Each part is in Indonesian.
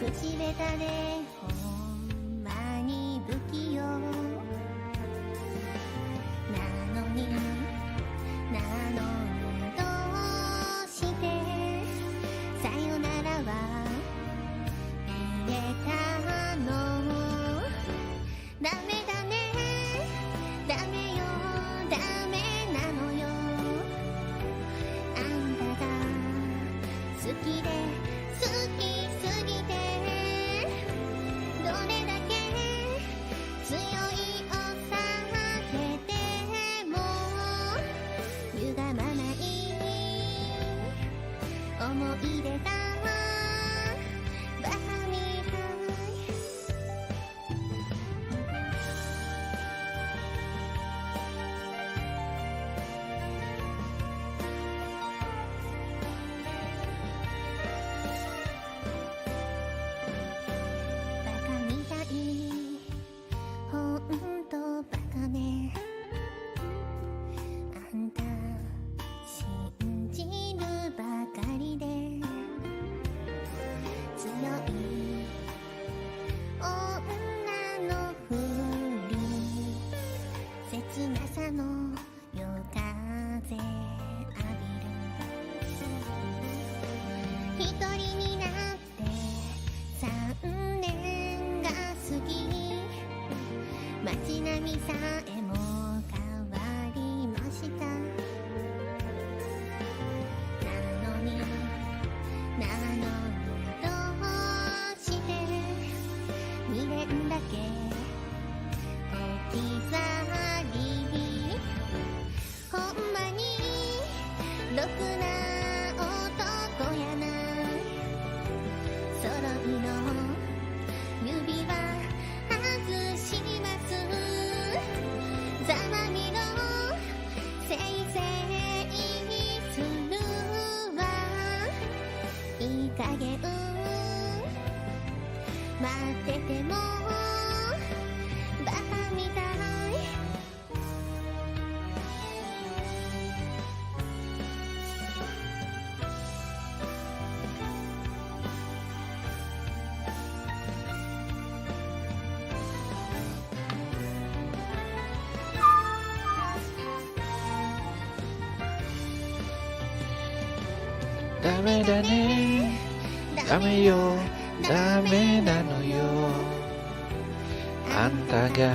口下手でほんまに不器用なのにどうしてさよならは言えたの。ダメだねダメよダメなのよ。あんたが好きで好きすぎてどれだけ強いお酒でも歪まない思い出がバカみたい。バカみたいほんとバカね。あんた信じるばかりで強い女のふり切なさの夜風浴びる。一人になって3年が過ぎ街並みさえも変わりました。なのにどうして2年だけ置き去り。ほんまにろくな男やない。揃いの指輪外します。ざまみろせいせいするわ。いい加減待っててもバカみたい。ダメだねダメよダメなのよ。あんたが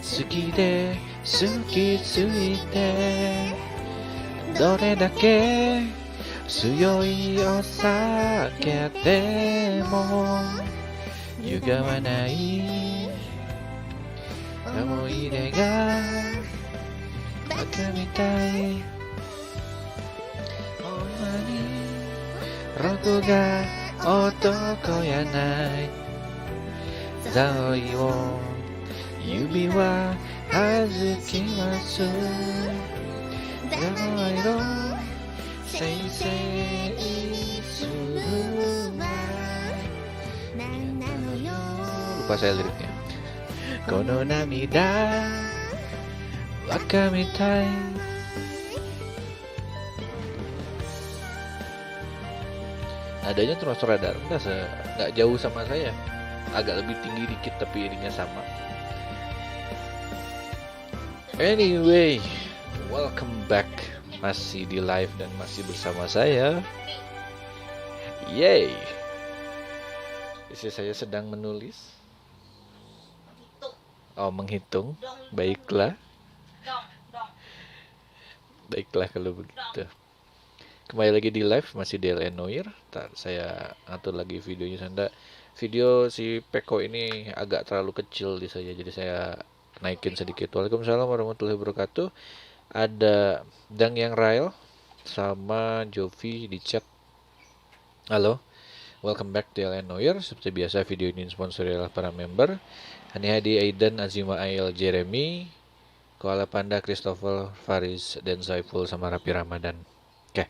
好きで好きすぎてどれだけ強いお酒でも歪まない思い出がバカみたい。ほんまにろくが男やない。ざいを指輪外きます。ざまいろせいせいするわ。なんなのよ Lupa saya liriknya. Kono namida baka mitai. Nadanya termasuk rada rendah, nggak jauh sama saya, agak lebih tinggi dikit tapi ininya sama. Anyway, welcome back, masih di live dan masih bersama saya. Yay. Isi saya sedang menulis. Oh, menghitung. Baiklah. Baiklah kalau begitu. Kembali lagi di live, masih di Noire. Saya atur lagi videonya Sanda. Video si Peko ini agak terlalu kecil di saya, jadi saya naikin sedikit. Waalaikumsalam warahmatullahi wabarakatuh. Ada Dang yang Rail sama Jovi di chat. Halo, welcome back di Noire. Seperti biasa video ini disponsori oleh para member Hani Hadi, Aidan, Azima, Ail, Jeremy, Koala Panda, Christopher, Faris, dan Saiful sama Rapi Ramadan. Oke.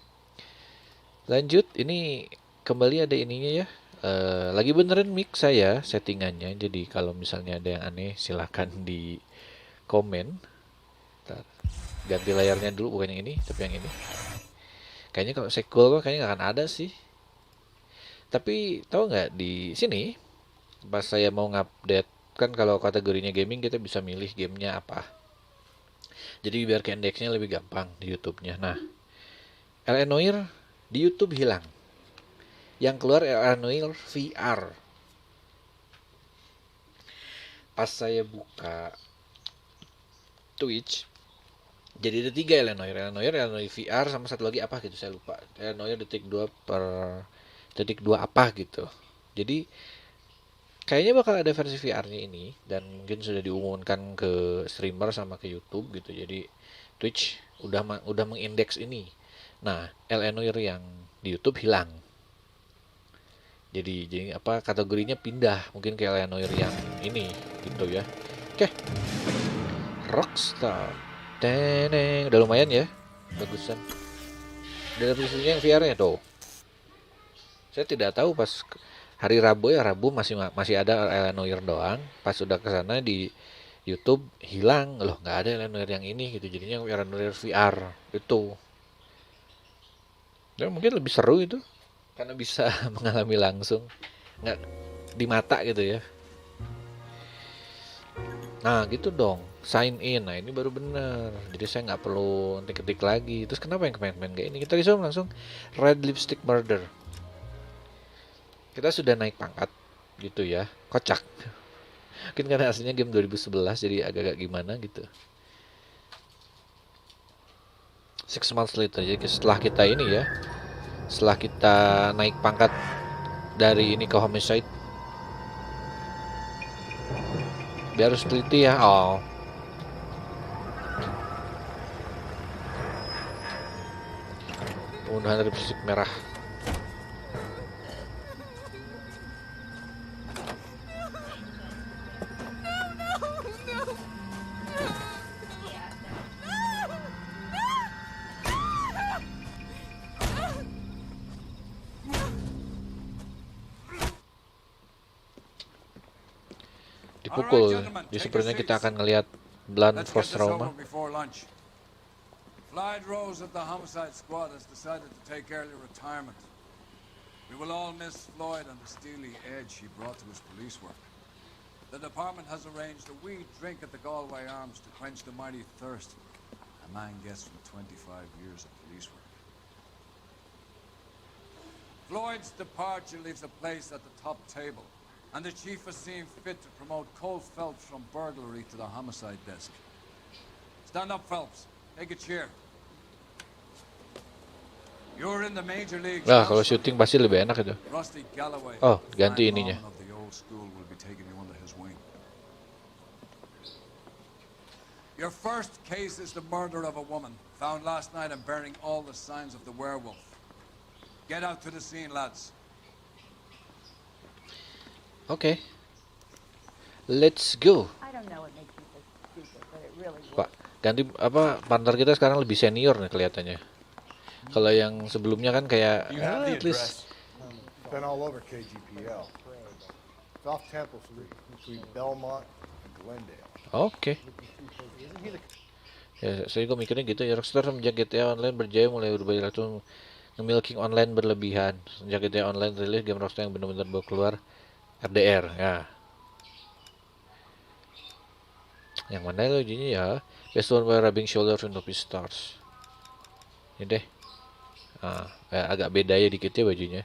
Lanjut, ini kembali ada ininya ya. Lagi benerin mic saya settingannya. Jadi kalau misalnya ada yang aneh silahkan di komen. Ntar, ganti layarnya dulu, bukan yang ini tapi yang ini. Kayaknya kalau sekul kayaknya nggak akan ada sih. Tapi tahu nggak di sini pas saya mau ngupdate kan kalau kategorinya gaming kita bisa milih gamenya apa. Jadi biar ke indeksnya lebih gampang di YouTube-nya. Nah, LA Noire di YouTube hilang. Yang keluar LA Noire VR. Pas saya buka Twitch, jadi ada 3 LA Noire VR sama satu lagi apa gitu saya lupa. LA Noire detik 2 per detik 2 apa gitu. Jadi kayaknya bakal ada versi VR-nya ini dan mungkin sudah diumumkan ke streamer sama ke YouTube gitu. Jadi Twitch udah mengindeks ini. Nah, LA Noire yang di YouTube hilang. Jadi apa kategorinya pindah mungkin ke LA Noire yang ini gitu ya. Oke. Rockstar. Teneng, udah lumayan ya. Bagusan. Udah versinya yang VR-nya tuh. Saya tidak tahu pas hari Rabu masih ada LA Noire doang. Pas udah ke sana di YouTube hilang loh, nggak ada LA Noire yang ini gitu. Jadinya LA Noire VR itu. Ya mungkin lebih seru itu karena bisa mengalami langsung, nggak di mata gitu ya. Nah gitu dong, sign in. Nah ini baru bener. Jadi saya nggak perlu ketik lagi. Terus kenapa yang kemarin kayak ini? Kita resume langsung Red Lipstick Murder. Kita sudah naik pangkat gitu ya. Kocak. Mungkin karena aslinya game 2011 jadi agak-agak gimana gitu. 6 months later. Jadi setelah kita ini ya, setelah kita naik pangkat dari ini ke homicide, biar harus teliti ya. Oh, pembunuhan lipstick merah. Dipukul. Jadi sebenarnya kita akan ngelihat blunt force trauma. Clyde Rose of the homicide squad has decided to take early retirement. We will all miss Floyd and the steely edge he brought to his police work. The department has arranged a wee drink at the Galway Arms to quench the mighty thirst a man gets from 25 years of police work. Floyd's departure leaves a place at the top table, and the chief has seen fit to promote Cole Phelps from burglary to the homicide desk. Stand up, Phelps. Take a cheer. You're in the major leagues. Nah, kalau syuting pasti lebih enak itu. Rusty Galloway. Oh, ganti ininya. Of the old school will be taking you under his wing. Your first case is the murder of a woman found last night and bearing all the signs of the werewolf. Get out to the scene, lads. Okay. Let's go. I don't know what makes you so stupid, but it really Pak, ganti apa partner kita sekarang lebih senior nih kelihatannya. Kalau yang sebelumnya kan kayak at least Been all over KGPL. It's off Temple Street between Belmont and Glendale. oke. Ya, saya juga mikirnya gitu ya. Rockstar semenjak GTA Online berjaya mulai berubah itu nge-milking online berlebihan. Sejak GTA Online rilis, game Rockstar yang benar-benar baru keluar RDR ya. Yang mana lo jadinya ya? Best one by rubbing shoulders with no stars. Ini deh. Agak beda ya dikit ya bajunya.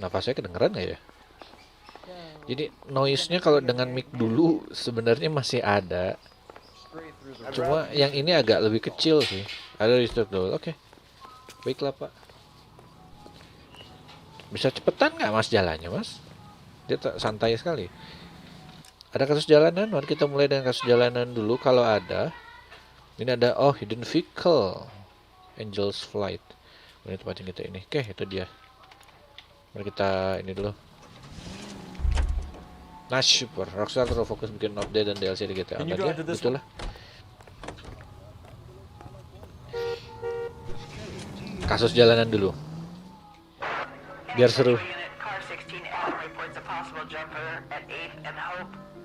Nafasnya kedengeran nggak ya? Jadi noise-nya kalau dengan mic dulu sebenarnya masih ada. Cuma yang ini agak lebih kecil sih. Ada restart dulu. Oke. Baiklah, Pak. Bisa cepetan nggak Mas jalannya, Mas? Dia santai sekali. Ada kasus jalanan, mari kita mulai dengan kasus jalanan dulu kalau ada. Ini ada hidden vehicle, Angel's Flight. Ini tempatnya kita ini. Oke, itu dia. Mari kita ini dulu. Nah, super. Rockstar terus fokus bikin update dan DLC di GTA Online ya, betul lah. Kasus jalanan dulu. Biar seru.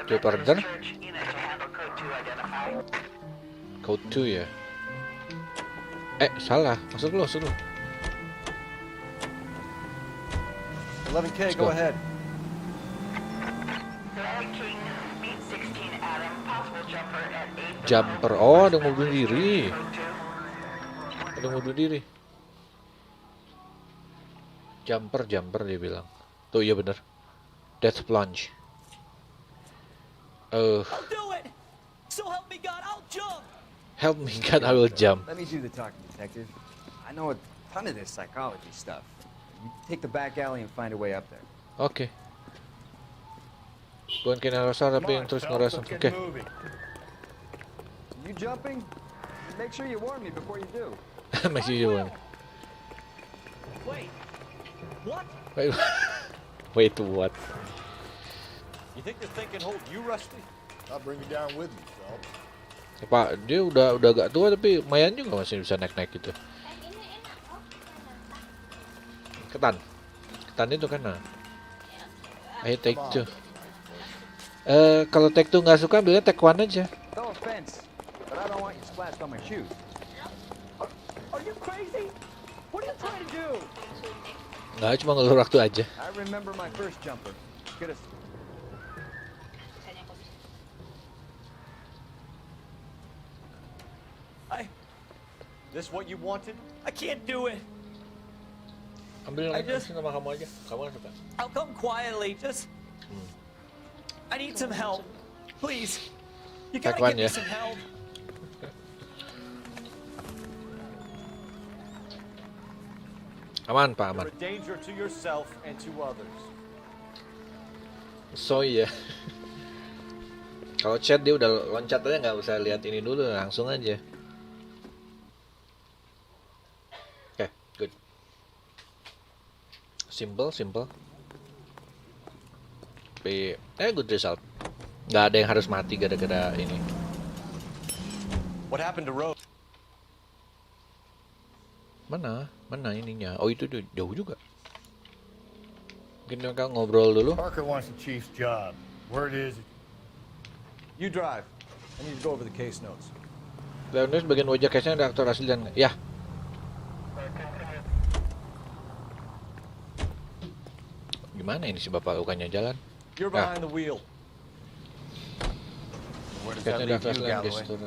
Order. Code 2 ya. Salah. Masuk lu. 11K, Let's go go. ahead. Jumper. Oh, ada mobil diri. Jumper dia bilang. Tuh iya bener. Death plunge. I'll do it! So help me God, I'll jump! Help me God, I will jump. Let me do the talking, detective. I know a ton of this psychology stuff. You take the back alley and find a way up there. Oke. Bukan kena rasa tapi yang terus ngerasa. Oke. You jumping? Make sure you warn me before you do. Masih jalan. Wait, what? Wait, what? You think this thing can hold you, Rusty? I'll bring you down with me, Phelps. Pak, dia udah agak tua tapi lumayan juga masih bisa naik gitu. Ketan itu kan nah. Ayo take 2. Kalau take 2 nggak suka, ambilnya take 1 aja. No offense, but I don't want you splashed on my shoes. Are you crazy? What are you trying to do? Nggak, cuma ngelur waktu aja. I remember my first jumper. Get us. This what you wanted? I can't do it. Ambil I lagi just- sama kamu aja. Kamu suka. I'll come quietly, just... I need some help. Please. You gotta Take 1 give me ya. some help. Aman Pak, aman. You're a danger to yourself and to others. So iya. Kalau chat dia udah loncat aja, nggak usah lihat ini dulu, langsung aja. Oke, good. Simple. Tapi, good result. Nggak ada yang harus mati gara-gara ini. What happened to Rose? Mana ininya? Oh itu jauh juga. Mungkin mereka ngobrol dulu. Parker wants the chief's job. Word is, You drive. I need to go over the case notes. Leonis bagian wajah case-nya ada aktor asli dan ya. Gimana ini si bapak lukanya jalan? You're behind the wheel. Where does Case-nya ada aktor asli dan Galloway? gestur.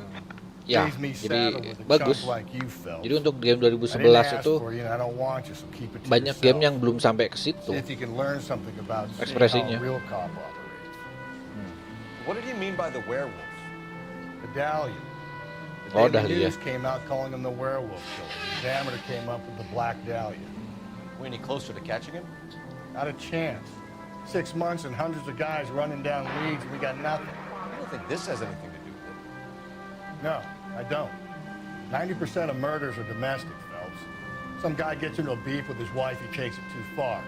Ya, pays me jadi saddle with a bagus. chump like you, Phelps. Jadi untuk game I didn't 2011 ask itu for you and I don't want you, so keep it to banyak yourself. game yang belum sampai ke situ. See if you can learn something about seeing Ekspresinya. how a real cop operates. What did he mean by the werewolves? Medallion. Oh, The Daily Dahlia. News came out calling him the werewolf killer. The Examiner came up with the Black Dahlia. We any closer to catching him? Not a chance. 6 months and hundreds of guys running down leads and we got nothing. I don't think this has anything to do with it. No, I don't. 90% of murders are domestic, Phelps. Some guy gets into a beef with his wife, he takes it too far.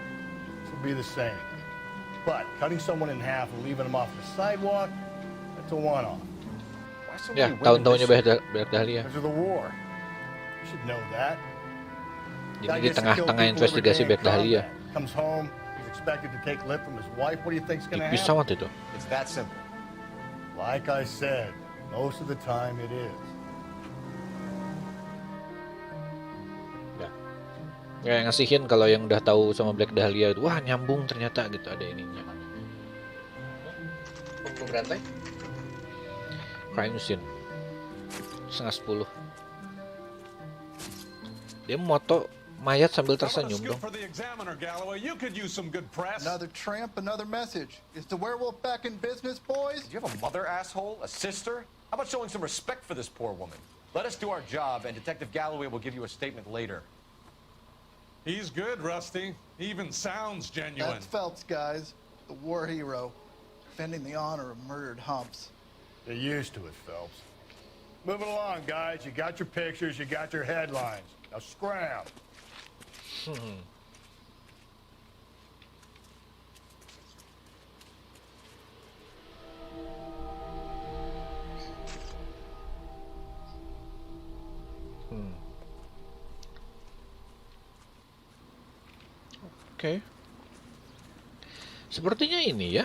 This will be the same. But cutting someone in half and leaving them off the sidewalk, that's a one-off. Why so Ya, many women tahun-tahunnya missing? Black Dahlia. Because of the war. You should know that. Jadi Guy di gets to kill tengah-tengah people every investigasi day in Black Dahlia. combat. Comes home, he's expected to take lip from his wife. What do you think's gonna Tipis happen? banget itu. It's that simple. Like I said, most of the time it is. Kayak ngasihin kalau yang udah tahu sama Black Dahlia itu, wah nyambung ternyata gitu, ada ininya. Belum berantai? Crime scene 9:30. Dia moto mayat sambil tersenyum dong. For the Examiner, Galloway, you could use some good press. Another tramp, another message. Is the werewolf back in business, boys? Do you have a mother, asshole? A sister? How about showing some respect for this poor woman? Let us do our job, and Detective Galloway will give you a statement later. He's good, Rusty. He even sounds genuine. That's Phelps, guys. The war hero. Defending the honor of murdered humps. They're used to it, Phelps. Moving along, guys. You got your pictures, you got your headlines. Now scram. Oke. Sepertinya ini ya.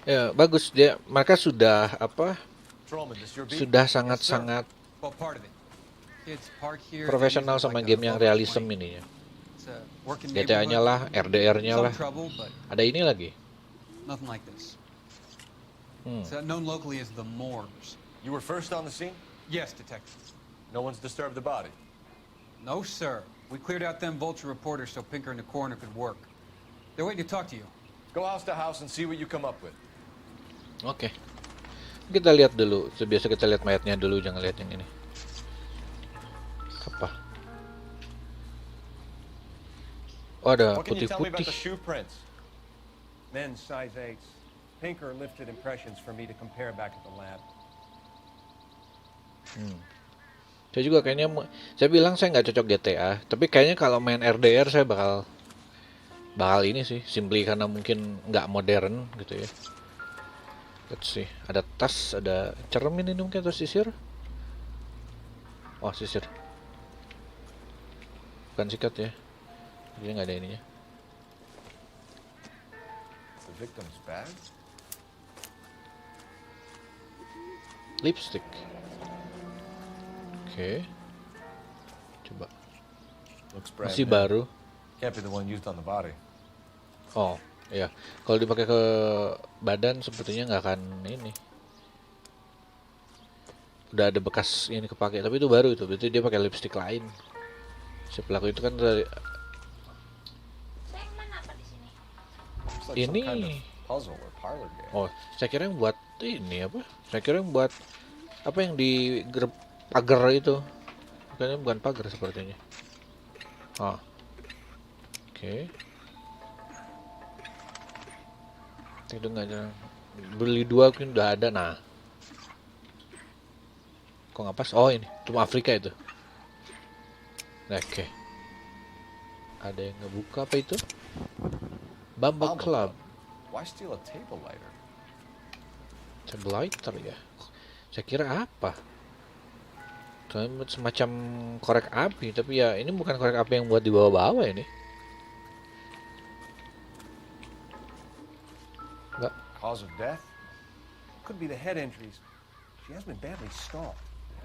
Ya, bagus dia. Mereka sudah apa? Trollman, this your beat? Sudah sangat-sangat Well, part of it. Kids park here. Profesional sama game yang realism ininya. It's a working GTA-nya neighborhood. lah, RDR-nya Some lah. trouble, but Ada ini lagi. nothing like this. It's known locally as the Moors. You were first on the scene? Yes, detective. No one's disturbed the body? No, sir. We cleared out them vulture reporters so Pinker and the coroner could work. They're waiting to talk to you. Go house to house and see what you come up with. Oke. Kita lihat dulu. Biasa kita lihat mayatnya dulu, jangan lihat yang ini. Apa? Oh, ada What can you tell me about putih-putih. the shoe prints? Men's size 8s. Pinker lifted impressions for me to compare back at the lab. Saya juga kayaknya, saya bilang saya nggak cocok GTA, tapi kayaknya kalau main RDR saya bakal ini sih, simply karena mungkin nggak modern gitu ya. Let's see, ada tas, ada cermin ini mungkin atau sisir? Oh, sisir, bukan sikat ya, jadi nggak ada ininya. The victim's bag? Lipstick. Oke. Coba. Looks brand Masih new. baru. Can't be the one used on the body. Oh, iya. Kalau dipakai ke badan sepertinya nggak akan ini. Udah ada bekas ini kepake, tapi itu baru itu. Berarti dia pakai lipstick lain. Si pelaku itu kan dari Looks like ini. some kind of puzzle or parlor game. Oh, saya kira yang buat ini apa? Saya kira yang buat apa yang di pagar itu. Kayaknya bukan pagar sepertinya. Ah. Oke. Itu nggak ada. Beli 2 mungkin udah ada. Nah. Kok nggak pas? Oh, ini cuma Afrika itu. Oke. Ada yang ngebuka apa itu? Bamba Club. Why steal a table lighter? Table lighter ya. Saya kira apa? Semacam korek api, tapi ya ini bukan korek api yang buat dibawa-bawa ini. Enggak. Cause of death? Could be the head injuries. She has been badly stalled.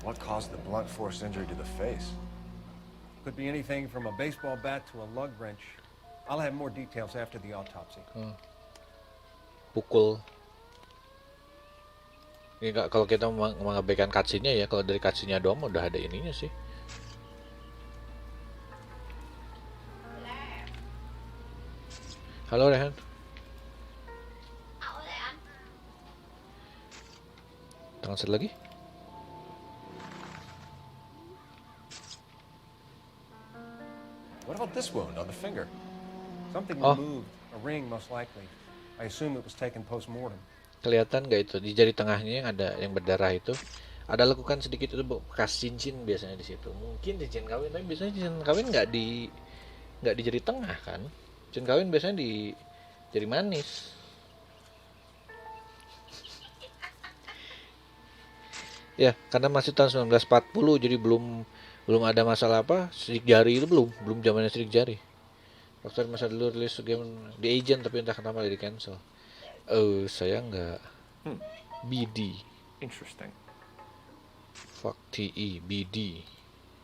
What caused the blunt force injury to the face? Could be anything from a baseball bat to a lug wrench. I'll have more details after the autopsy. Pukul. Ini kalau kita mengabaikan cutscene-nya ya, kalau dari cutscene-nya doang udah ada ininya sih. Halo Rehan. Tangan satu lagi. What about this wound on the finger? Something Oh. removed. A ring, most likely. I assume it was taken post-mortem. Kelihatan nggak itu di jari tengahnya yang ada yang berdarah itu? Ada lekukan sedikit itu bekas cincin biasanya di situ. Mungkin cincin kawin, tapi biasanya cincin kawin nggak di jari tengah kan? Cincin kawin biasanya di jari manis. Ya, karena masih tahun 1940 jadi belum ada masalah apa sidik jari itu belum zamannya sidik jari. Waktu masa dulu rilis game di Agent tapi entah kenapa di cancel. Saya nggak. BD. Interesting. Fuck TE BD.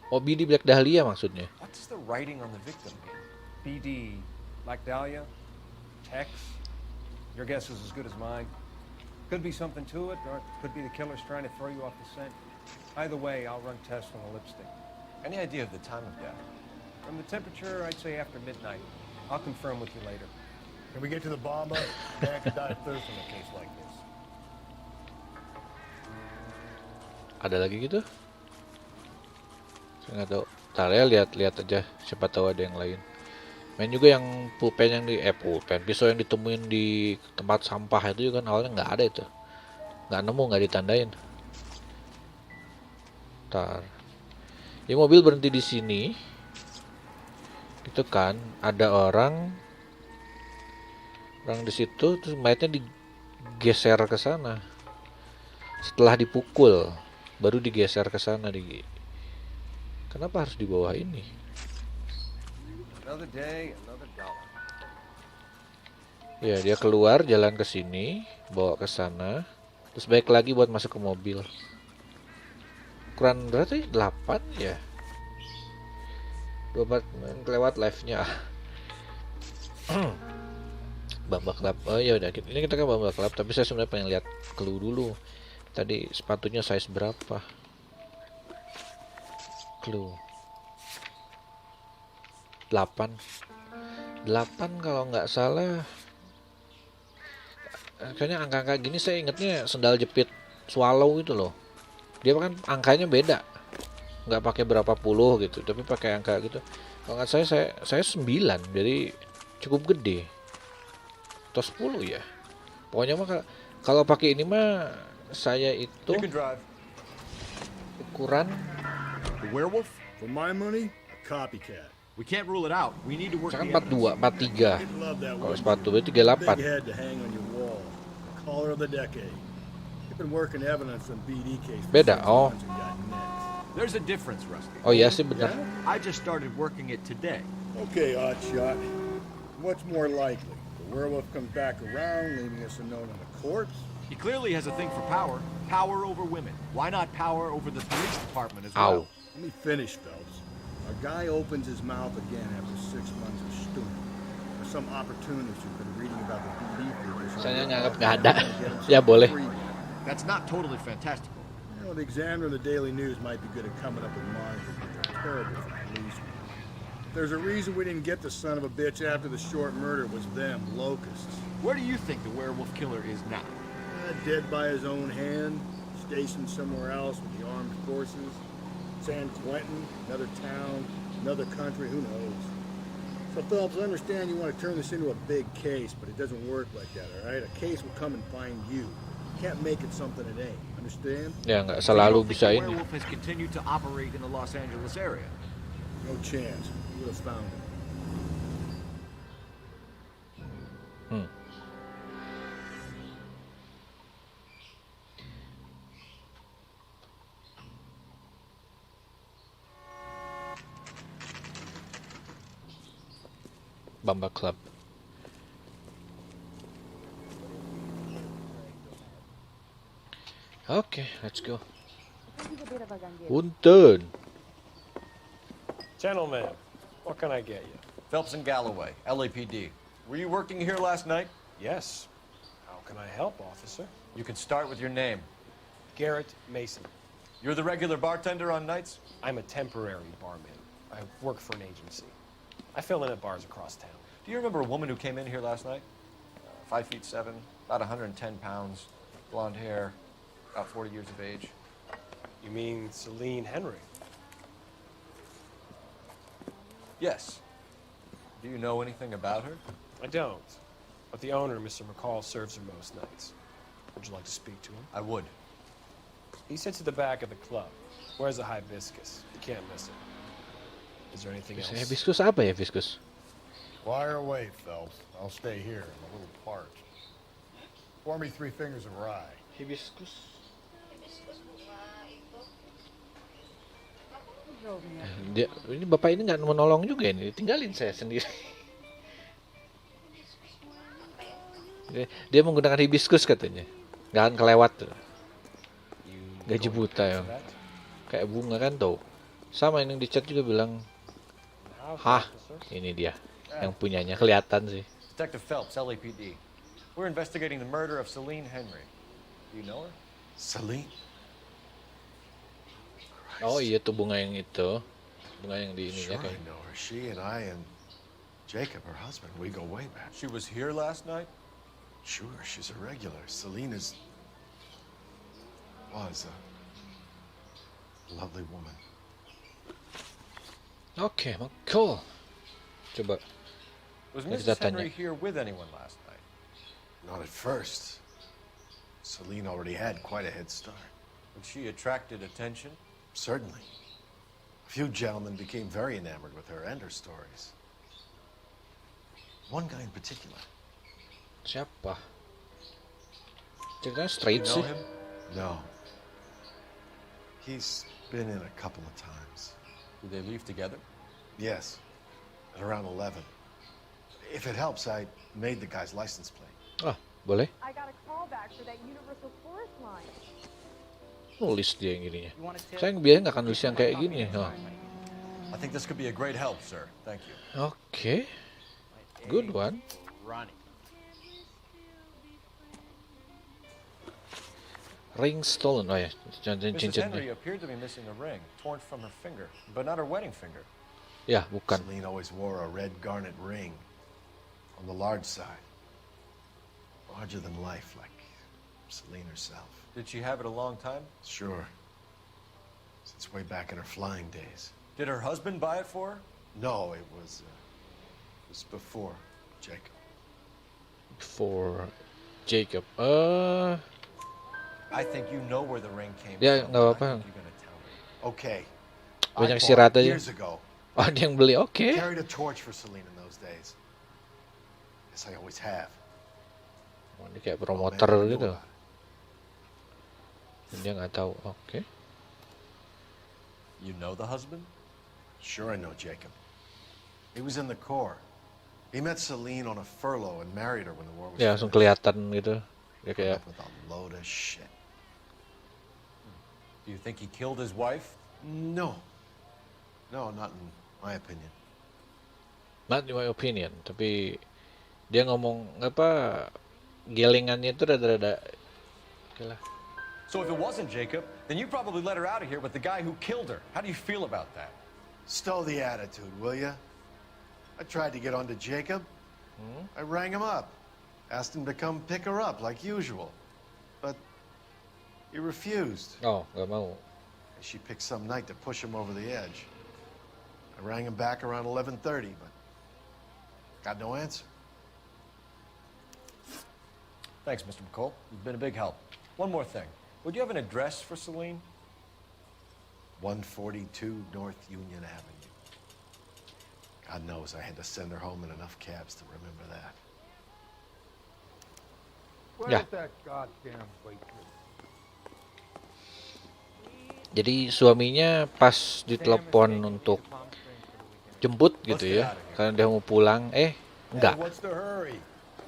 Oh, BD Black Dahlia maksudnya. What does the writing on the victim mean? BD, Black Dahlia, Tex. Your guess is as good as mine. Could be something to it, or it could be the killer's trying to throw you off the scent. Either way, I'll run tests on the lipstick. Any idea of the time of death? From the temperature, I'd say after midnight. I'll confirm with you later. Can we get to the bomber? Man could die of thirst in a case like this. Ada lagi gitu? Saya nggak tahu. Ntar ya lihat aja. Siapa tahu ada yang lain. Main juga yang pulpen yang pisau yang ditemuin di tempat sampah itu juga kan awalnya nggak ada itu. Nggak nemu, nggak ditandain. Ntar. Ya mobil berhenti di sini. Itu kan ada orang di situ terus mayatnya digeser ke sana. Setelah dipukul baru digeser ke sana Kenapa harus di bawah ini? Another day, another dollar. Ya, dia keluar jalan ke sini, bawa ke sana, terus balik lagi buat masuk ke mobil. Ukuran berarti 8 ya? menit kelewat live-nya. Bamba Club. Oh ya udah, ini kita ke Bamba Club, tapi saya sebenarnya pengen lihat clue dulu. Tadi sepatunya size berapa? Clue 8 kalau nggak salah. Kayaknya angka-angka gini saya ingetnya sendal jepit swallow itu loh. Dia kan angkanya beda, nggak pakai berapa puluh gitu, tapi pakai angka gitu. Kalau nggak saya 9, jadi cukup gede. Atau 10 ya. Pokoknya mah kalau pakai ini mah saya itu ukuran The werewolf? For my money, a copycat. We can't rule it out. We need to work misalkan the 42, 43. Kalau sepatu berarti 38. Big head to hang on your wall. The caller of the decade. You've been working evidence on BD case. Beda. Oh. There's a difference, Rusty. Oh iya sih benar. I just started working it today. Okay, Oddshot. What's more likely? The werewolf comes back around, leaving us a note on the corpse? He clearly has a thing for power. Power over women. Why not power over the police department as well? Let me finish, Phelps. A guy opens his mouth again after 6 months of stewing. For some opportunists who've been reading about the BD papers. Saya nganggap nggak ada. Ya boleh. That's not totally fantastical. You know, the Examiner and the Daily News might be good at coming up with monsters, but they're terrible for police. There's a reason we didn't get the son of a bitch after the short murder was them, locusts. Where do you think the werewolf killer is now? Dead by his own hand, stationed somewhere else with the armed forces. San Quentin, another town, another country, who knows? So Phelps, I understand you want to turn this into a big case, but it doesn't work like that, all right? A case will come and find you. You can't make it something it ain't, understand? Ya nggak selalu bisa ini. The werewolf has continued to operate in the Los Angeles area. No chance. You would have found him. Bamba Club. Okay, let's go. Punten. Gentlemen, what can I get you? Phelps and Galloway, LAPD. Were you working here last night? Yes. How can I help, officer? You can start with your name. Garrett Mason. You're the regular bartender on nights? I'm a temporary barman. I work for an agency. I fill in at bars across town. Do you remember a woman who came in here last night? 5'7", about 110 pounds, blonde hair, about 40 years of age. You mean Celine Henry? Yes. Do you know anything about her? I don't. But the owner, Mr. McCall, serves her most nights. Would you like to speak to him? I would. He sits at the back of the club. Wears a hibiscus. You can't miss it. Is there anything else? Hibiscus apa ya hibiscus? Fire away, Phelps. I'll stay here. I'm a little parched. Pour me 3 fingers of rye. Hibiscus. Ini bapak ini nggak menolong juga ini, tinggalin saya sendiri. Dia menggunakan hibiscus katanya, nggak akan kelewat tuh. Gaji buta ya, kayak bunga kan tuh. Sama yang di chat juga bilang, hah, ini dia yang punyanya, kelihatan sih. Detective Phelps, LAPD. We're investigating the murder of Celine Henry. Do you know her? Celine? Oh iya tuh bunga yang itu, bunga yang di ininya Sure, kayak. I know her. She and I and Jacob, her husband, we go way back. She was here last night? Sure, she's a regular. Celine was a lovely woman. Oke, cool. Coba. Was kita Mrs. Henry tanya. here with anyone last night? Not at first. Celine already had quite a head start. And she attracted attention? Certainly. A few gentlemen became very enamored with her and her stories. One guy in particular. Siapa? Ceritanya straight You know sih. him? No. He's been in a couple of times. Did they leave together? Yes. At around 11. If it helps, I made the guy's license plate. Ah, boleh. I got a call back for that Universal Forest line. Nulis dia yang gininya. Saya biasanya nggak akan nulis yang kayak gini. Oh. I think this could be a great help, sir. Thank you. Oke. Good one. Ring stolen. Oh ya, Mrs. cincin Henry dia. appeared to be missing a ring, torn from her finger, but not her wedding finger. Ya, bukan. Celine always wore a red garnet ring on the large side. Larger than life, like Celine herself. Did she have it a long time? Sure. Since way back in her flying days. Did her husband buy it for her? No, it was before Jacob. For Jacob. I think you know where the ring came Ya, from. nggak I apa-apa. think you're gonna tell me. Okay. Banyak I bought sirat it aja. years ago. Oh, ada yang beli. Oke. Carried a torch for Celine in those days. As I always have. Oh, ini kayak Oh, promoter man, I knew gitu. about it. Dan dia nggak tahu. Oke. You know the husband? Sure, I know Jacob. He was in the Corps. He met Celine on a furlough and married her when the war was Ya, langsung finished. kelihatan gitu. Dia Put kayak up with a load of shit. Do you think he killed his wife? No. No, not in my opinion. not in my opinion, tapi dia ngomong apa gelingannya itu rada-rada oke lah. So if it wasn't Jacob, then you probably let her out of here with the guy who killed her. How do you feel about that? Stow the attitude, will ya? I tried to get onto Jacob. I rang him up. Asked him to come pick her up like usual. But he refused. Oh, nggak mau. She picked some night to push him over the edge. I rang him back around 11:30, but got no answer. Thanks, Mr. McCall. You've been a big help. One more thing. Would you have an address for Celine? 142 North Union Avenue. God knows I had to send her home in enough cabs to remember that. Ya. Where's that goddamn waitress? Jadi suaminya pas ditelepon untuk jemput gitu ya, karena dia mau pulang, enggak. Hey, what's the hurry?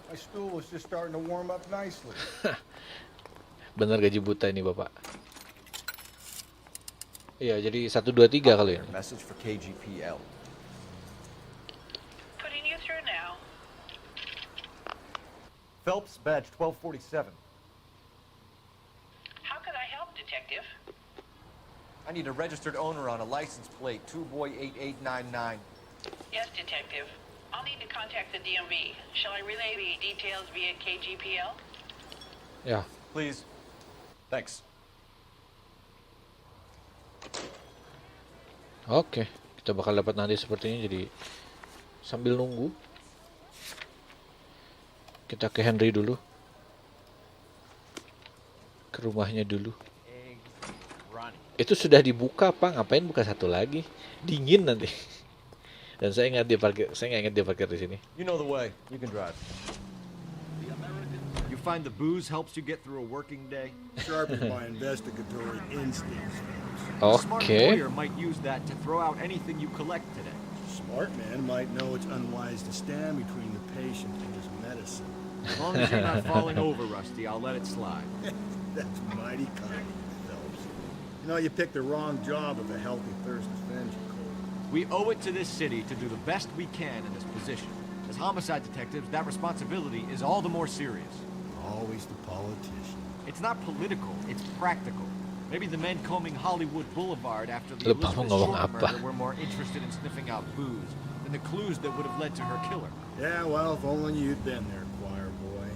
My stool was just starting to warm up nicely. Bener gaji buta ini bapak. Iya, jadi 1, 2, 3 kali ini. Message for KGPL. Putting you through now. Phelps, badge 1247. How can I help, Detective? I need a registered owner on a license plate, 2boy8899. Yes, Detective. I'll need to contact the DMV. Shall I relay the details via KGPL? Ya. Please. Thanks. Oke, kita bakal dapat nanti sepertinya, jadi sambil nunggu kita ke Henry dulu, ke rumahnya dulu. Itu sudah dibuka apa? Ngapain buka satu lagi? Dingin nanti. Dan saya nggak ingat dia parkir di sini. You know the way. You can drive. You find the booze helps you get through a working day? Sharpens my investigatory instincts. A smart Oke. lawyer might use that to throw out anything you collect today. Smart man might know it's unwise to stand between the patient and his medicine. As long as you're not falling over, Rusty, I'll let it slide. That's mighty kind of you, Phelps. You know, you picked the wrong job of a healthy thirst to avenge, Cole. We owe it to this city to do the best we can in this position. As homicide detectives, that responsibility is all the more serious. Always the politician. It's not political, it's practical. Maybe the men combing Hollywood Boulevard after the Lupa Elizabeth mau ngomong Short apa. murder were more interested in sniffing out booze than the clues that would have led to her killer. Yeah, well, if only you'd been there, choir boy.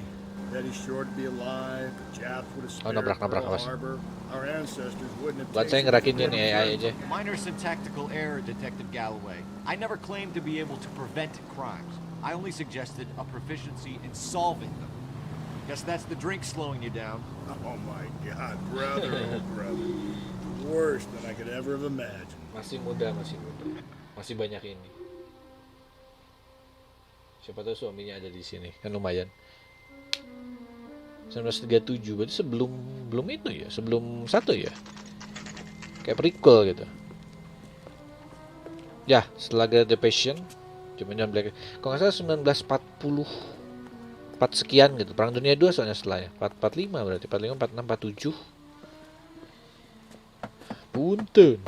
Betty Shore to be alive, the Japs would have spared nabrak, Pearl awas. Harbor. Our ancestors wouldn't have Buat saya tasted ngerakin the dia nih AI aja. Minor syntactical error, Detective Galloway. I never claimed to be able to prevent crimes. I only suggested a proficiency in solving them. Guess that's the drink slowing you down. Oh my God, brother, oh brother. Worse than I could ever have imagined. Masih muda, masih banyak ini. Siapa tahu suaminya ada di sini, kan lumayan. 1937, berarti belum itu ya, sebelum 1 ya. Kayak prequel gitu. Ya, setelah The Passion, zaman Black. Kalau nggak salah 1944 sekian gitu. Perang Dunia 2 soalnya setelahnya. 45 berarti, 45, 46, 47. Punten.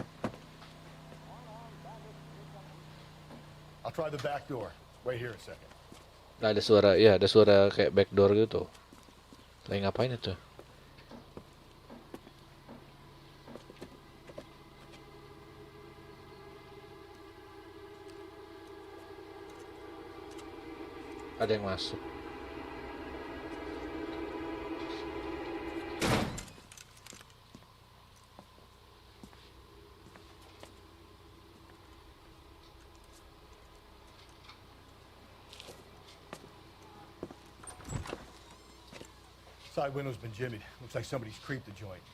I'll try the back door. Wait here a second. Nah, ada suara, ya ada suara kayak backdoor gitu. Lagi ngapain itu? Ada yang masuk. Side window's been jimmied. Looks like somebody's creeped the joint.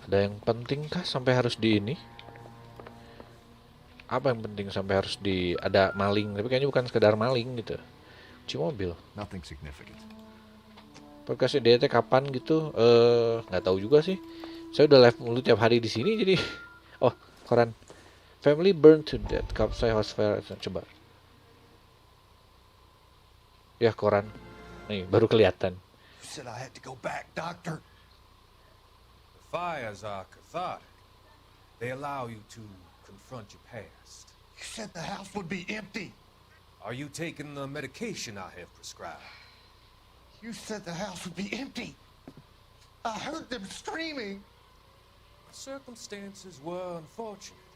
Ada yang penting kah sampai harus di ini? Apa yang penting sampai harus di ada maling? Tapi kayaknya bukan sekedar maling gitu. Kunci mobil. Nothing significant. Podcastnya dia teh kapan gitu? Nggak tahu juga sih. Saya udah live mulu tiap hari di sini jadi. Oh, koran. Family burned to death. Capsule house fire. Coba. Ya, koran. Nih, baru kelihatan. You said I had to go back, Doctor. The fires are cathartic. They allow you to confront your past. You said the house would be empty. Are you taking the medication I have prescribed? You said the house would be empty. I heard them screaming. The circumstances were unfortunate.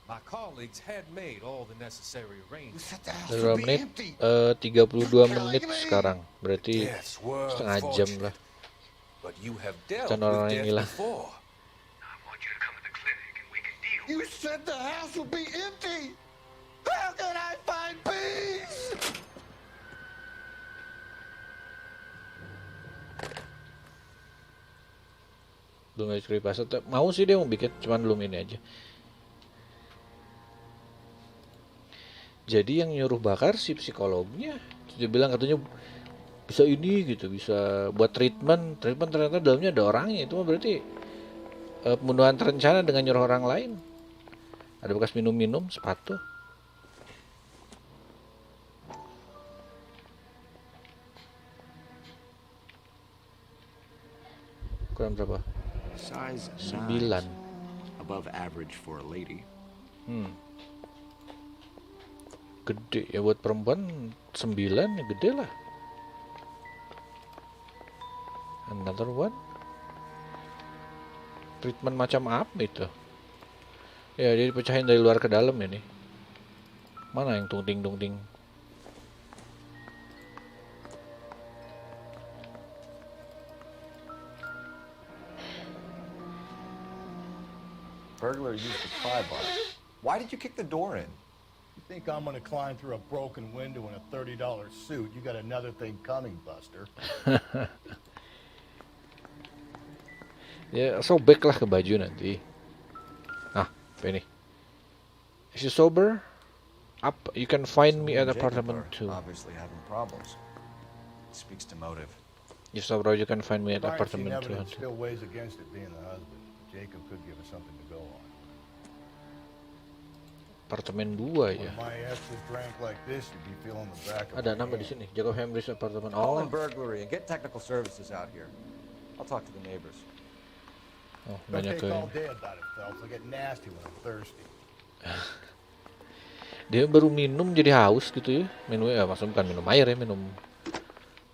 My colleagues had made all the necessary arrangements. 2 menit, 32 menit sekarang. Berarti setengah jam lah. Dan orang yang hilang. You said the house would be empty. How can I find peace? Belum ada creepypasta. Mau sih dia mau bikin, cuman belum ini aja. Jadi yang nyuruh bakar si psikolognya, dia bilang katanya bisa ini gitu, bisa buat treatment ternyata dalamnya ada orangnya. Itu mah berarti pembunuhan terencana dengan nyuruh orang lain. Ada bekas minum-minum, sepatu. Kurang berapa? Size 9. Above average for a lady. Gede ya buat perempuan 9 ya gede lah. Another one. Treatment macam apa itu? Ya dia dipecahin dari luar ke dalam ini. Mana yang tungting-tungting? Burglar used the pry bar. Why did you kick the door in? You think I'm gonna climb through a broken window in a $30 suit? You got another thing coming, Buster. Ya sobek lah ke baju nanti. Nah, apa ini? Is you sober? Up, you can find me at apartment 2. Obviously having problems. Speaks to motive. You sober, you can find me at apartment 2. Evidence still weighs against it being the husband. Jacob could give us something to go on. Apartemen 2 ya. My exes drank like this, you'd be feeling the back of Ada nama di sini. Jacob Hembris apartemen. Call Oh. in burglary and get technical services out here. I'll talk to the neighbors. Oh, banyak ke. all day about it, Phelps. I get nasty when I'm thirsty. Dia baru minum jadi haus gitu ya. Minumnya maksudnya bukan minum air ya, minum.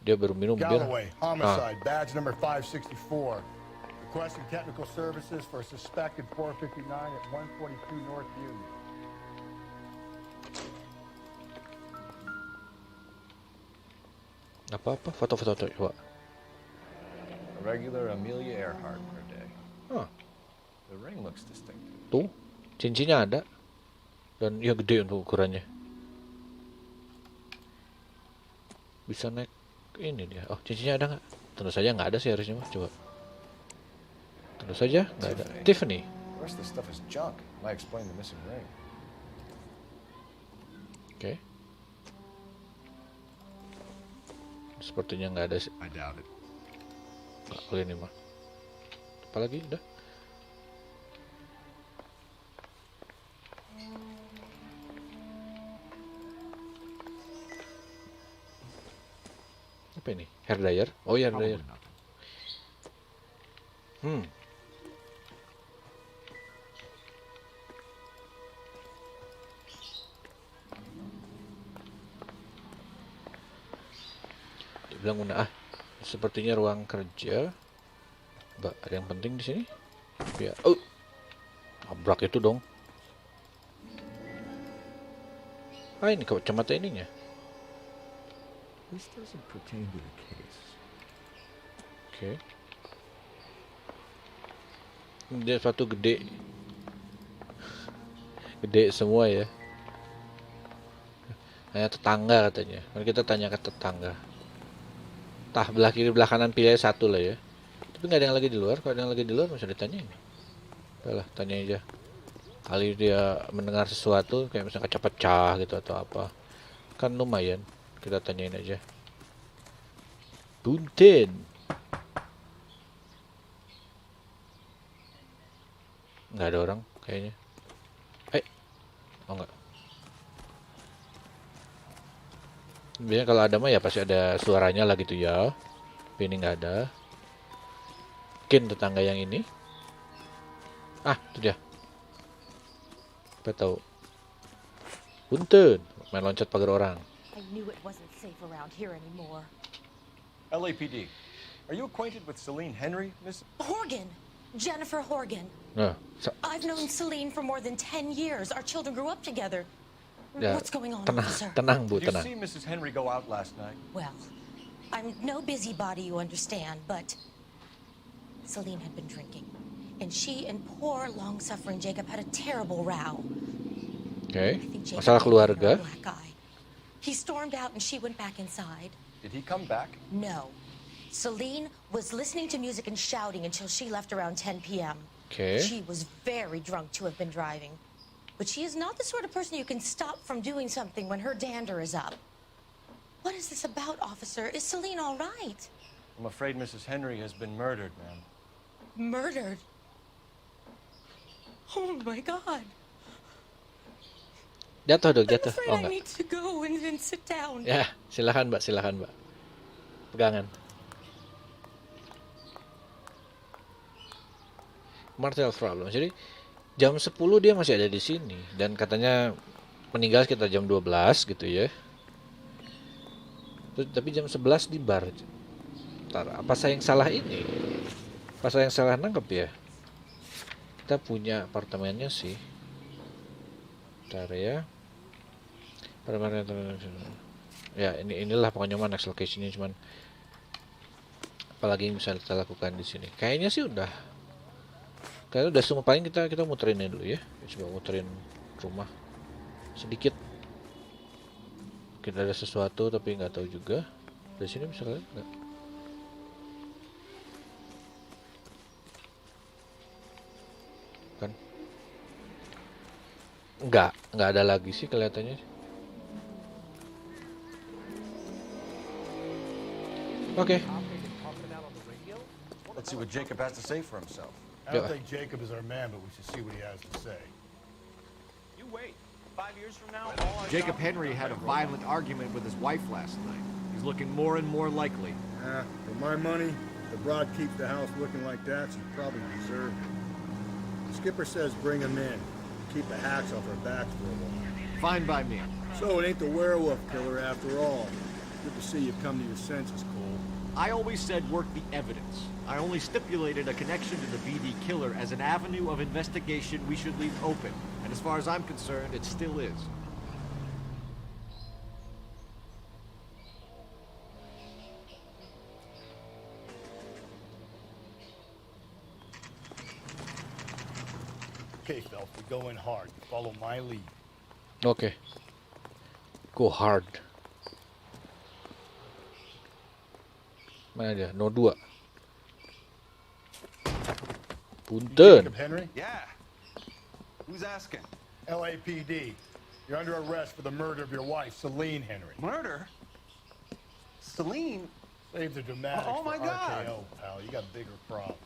Dia baru minum dia. Galloway, homicide, badge number 564. Requesting technical services for suspected 459 at 142 North Union. Apa-apa? Foto-foto coba. A regular Amelia Earhart per day. Huh. The ring looks distinctive. Tuh, cincinnya ada. Dan ya gede untuk ukurannya. Bisa naik ini dia. Oh, cincinnya ada nggak? Tentu saja nggak ada sih harusnya mah. Coba. Tentu saja nggak ada. Tiffany. The rest of the stuff is junk. Might explain the missing ring. Oke. Sepertinya nggak ada sih. I doubt it. Nggak boleh nih mah. Apalagi udah. Apa ini? Hair dryer? Oh ya, hair dryer. bilang una. Sepertinya ruang kerja. Mbak, ada yang penting di sini? Ya. Oh. Abrak itu dong. Ah, ini kacamata ininya. This doesn't pertain to the case. Oke. Dia suatu gede. Gede semua ya. Hanya tetangga katanya. Mari kita tanya ke tetangga. Tah belah kiri belah kanan pilih satu lah ya. Tapi nggak ada yang lagi di luar. Kalau ada yang lagi di luar masih ditanyain. Udahlah, tanya aja. Kali dia mendengar sesuatu kayak misalnya kaca pecah gitu atau apa. Kan lumayan. Kita tanyain aja. Punten. Nggak ada orang kayaknya. Oh enggak. Biasanya kalau ada mah ya pasti ada suaranya lah gitu ya. Tapi ini nggak ada. Mungkin tetangga yang ini. Ah, itu dia. Apa tahu? Punten, main loncat pagar orang. I knew it wasn't safe around here anymore. LAPD, are you acquainted with Celine Henry, Miss? Horgan! Jennifer Horgan. Nah, I've known Celine for more than 10 years. Our children grew up together. ya, What's going on, tenang, officer? tenang Bu, Did you tenang. see Mrs. Henry go out last night? Well, I'm no busybody, you understand, but Celine had been drinking. And she and poor, long-suffering Jacob had a terrible row. Oke, masalah keluarga. He stormed out and she went back inside. Did he come back? No. Celine was listening to music and shouting until she left around 10 p.m. Okay. She was very drunk to have been driving. But she is not the sort of person you can stop from doing something when her dander is up. What is this about, officer? Is Celine all right? I'm afraid Mrs. Henry has been murdered, ma'am. Murdered? Oh my God. Jatuh dong, I'm jatuh. afraid Oh I enggak. need to go and sit down. Ya, silakan Mbak, silakan Mbak. Pegangan. Martial problem. Jadi jam 10 dia masih ada di sini dan katanya meninggal sekitar jam 12 gitu ya. Tapi jam 11 di bar. Ntar, apa saya yang salah ini? Apa saya yang salah nangkep ya? Kita punya apartemennya sih. Ntar ya. Ya inilah pokoknya next location-nya, cuman apalagi yang bisa kita lakukan di sini. Kayaknya sih udah. Kayaknya udah semua, paling kita muterin dulu ya. Coba muterin rumah sedikit. Kita ada sesuatu tapi nggak tahu juga. Dari sini bisa lihat nggak? Kan? Nggak ada lagi sih kelihatannya. Oke. Let's see what Jacob has to say for himself. I don't think Jacob is our man, but we should see what he has to say. You wait. 5 years from now, Jacob Henry had a violent argument with his wife last night. He's looking more and more likely. For my money, if the broad keeps the house looking like that, she probably deserved it. The skipper says bring him in. Keep the hacks off our backs for a while. Fine by me. So it ain't the werewolf killer after all. Good to see you've come to your senses, Cole. I always said work the evidence. I only stipulated a connection to the BD killer as an avenue of investigation we should leave open. And as far as I'm concerned, it still is. Okay, Phelps, we go in hard. You follow my lead. Oke. Go hard. Mana dia? No 2. Punten. Jacob Henry? Yeah. Who's asking? LAPD. You're under arrest for the murder of your wife, Celine Henry. Murder? Celine? Save the dramatics Oh, my for God. RKO, pal. You got bigger problems.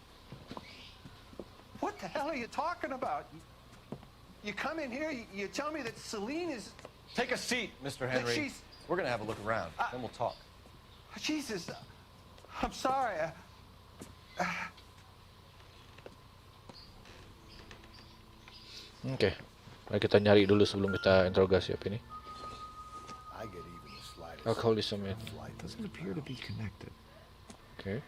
What the hell are you talking about? You come in here, you tell me that Celine is... Take a seat, Mr. That Henry. she's- We're gonna have a look around, then we'll talk. Jesus, I'm sorry. Oke. Mari kita nyari dulu sebelum kita interogasi apa ini. I get even the slightest Alcoholism it. Doesn't appear to be connected. Oke.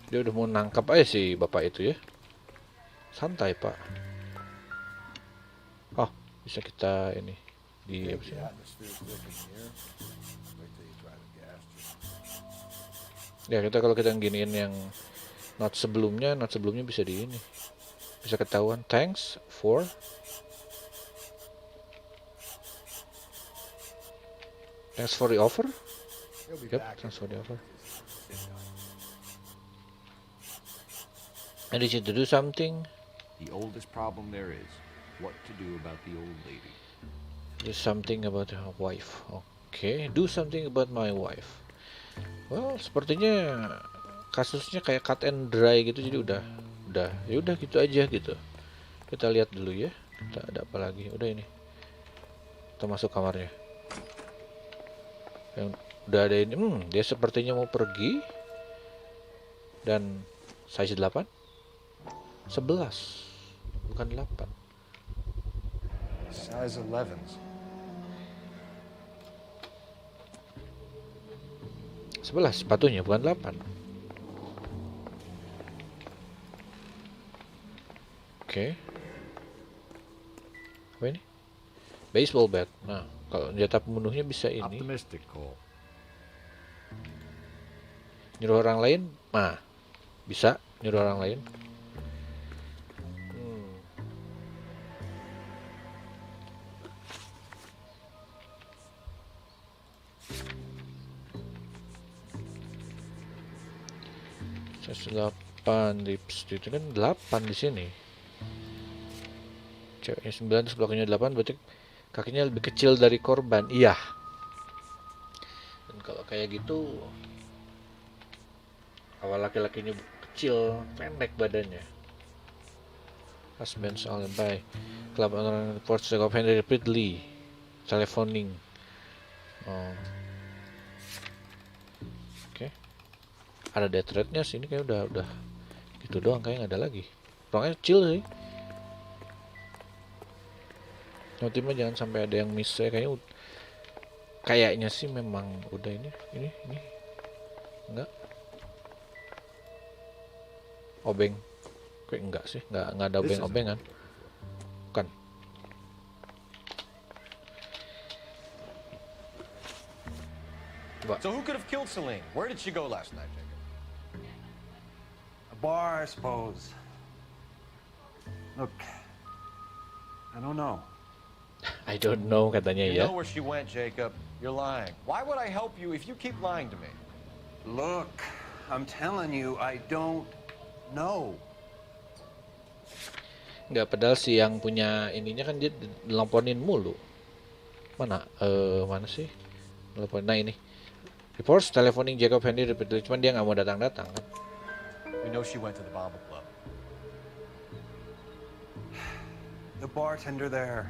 Dia udah mau nangkap aja si bapak itu ya. Santai pak. Oh, bisa kita ini di apa sih? Ya kita kalau kita giniin yang not sebelumnya bisa di ini. Bisa ketahuan. Thanks for the offer. Yep, thanks for the offer. I need you to do something. The oldest problem there is what to do about the old lady. Do something about her wife. Okay, do something about my wife. Well, sepertinya kasusnya kayak cut and dry gitu, jadi udah ya udah gitu aja gitu. Kita lihat dulu ya. Kita ada apa lagi? Udah ini. Kita masuk kamarnya. Yang udah ada ini. Dia sepertinya mau pergi. Dan size 8. 11. Bukan 8. Size 11s. 11 sepatunya, bukan 8. Oke. Apa ini? Baseball bat. Nah, kalau senjata pembunuhnya bisa ini. Optimistic call. Nyuruh orang lain? Nah, bisa nyuruh orang lain. Saya 8 lips itu kan 8 di sini. Ceweknya 9 terus belakangnya 8, berarti kakinya lebih kecil dari korban. Iya. Dan kalau kayak gitu awal laki-lakinya kecil, pendek badannya. Husband's alibi. Club owner reports of Henry repeatedly telephoning. Oh. Oke. Ada death rate-nya sini kayak udah gitu doang, kayak nggak ada lagi. Orangnya kecil sih. Notimnya jangan sampai ada yang miss ya, kayaknya sih memang udah ini enggak. Obeng. Kayak enggak sih, enggak ada obeng-obengan. Bukan. So who could have killed Celine? Where did she go last night, Jacob? A bar, I suppose. Look, I don't know. I don't know katanya You ya. know where she went, Jacob. You're lying. Why would I help you if you keep lying to me? Look, I'm telling you, I don't know. Enggak, padahal si yang punya ininya kan dia nelponin mulu. Mana sih? Nelpon. Nah ini. Reports telephoning Jacob Henry repeatedly, cuman dia nggak mau datang-datang kan. We know she went to the Bomba Club. The bartender there.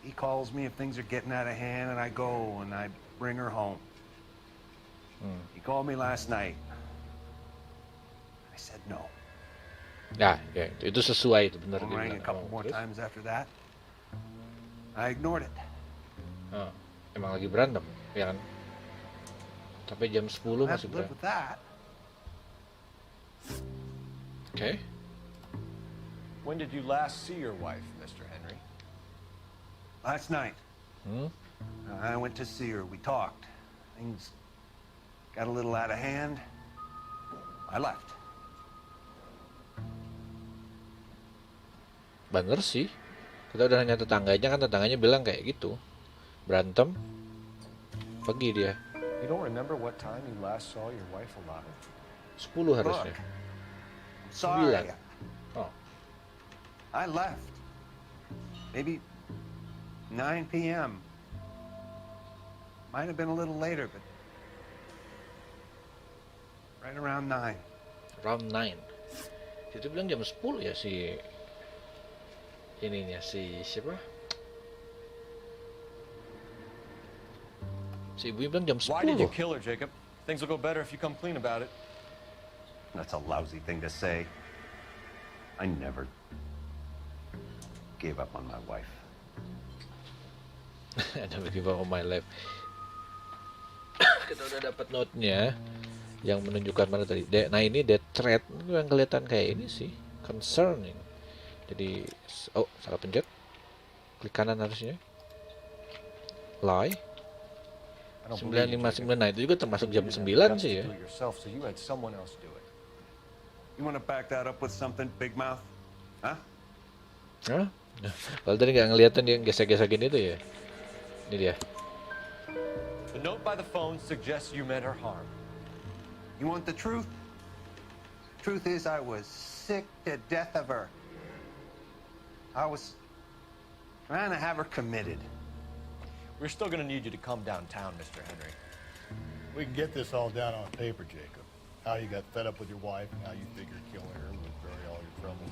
He calls me if things are getting out of hand, and I go and I bring her home. He called me last night. I said no. Ya, itu sesuai itu benar. Phone rang a couple more times after that. I ignored it. Emang lagi berantem, ya kan? Sampai jam 10 masih berantem. Okay. When did you last see your wife, Mr. Henry? Last night. I went to see her. We talked. Things got a little out of hand. I left. Bener sih. Kita udah nanya tetangganya, kan tetangganya bilang kayak gitu. Berantem, pergi dia. You don't remember what time you last saw your wife alive? 10 harusnya. Sorry. 9. Oh. I left. Maybe 9 p.m. Might have been a little later, but right around 9. Around 9. Itu bilang jam 10 ya si ininya, si siapa? Si ibu bilang jam 10. Why did you kill her, Jacob? Things will go better if you come clean about it. That's a lousy thing to say. I never gave up on my wife. I never give up on my life. Kita udah dapat note-nya yang menunjukkan mana tadi. Nah ini death threat yang kelihatan kayak ini sih, concerning. Jadi salah pencet. Klik kanan harusnya. Lie. 959. Nah itu juga termasuk jam 9 sih ya. You want to back that up with something, big mouth? Huh? Hah? Nah, kalau tadi nggak ngeliatin dia gesek-gesekin itu ya. Ini dia. The note by the phone suggests you meant her harm. You want the truth? Truth is, I was sick to death of her. I was trying to have her committed. We're still gonna need you to come downtown, Mr. Henry. We can get this all down on paper, Jacob. How you got fed up with your wife and how you figured killing her would bury all your troubles.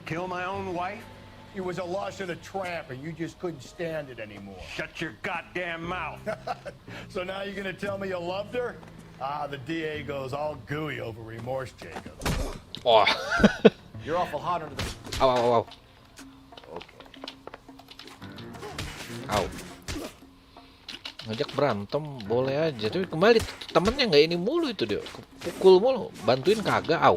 Kill my own wife? You was a lush and a tramp and you just couldn't stand it anymore. Shut your goddamn mouth. So now you're gonna tell me you loved her? The DA goes all gooey over remorse, Jacob. Oh. You're awful hot under the... Aw. Okay. Aw. Ngajak berantem boleh aja, tapi kembali temennya nggak ini mulu itu dia, pukul mulu, bantuin kagak, aw.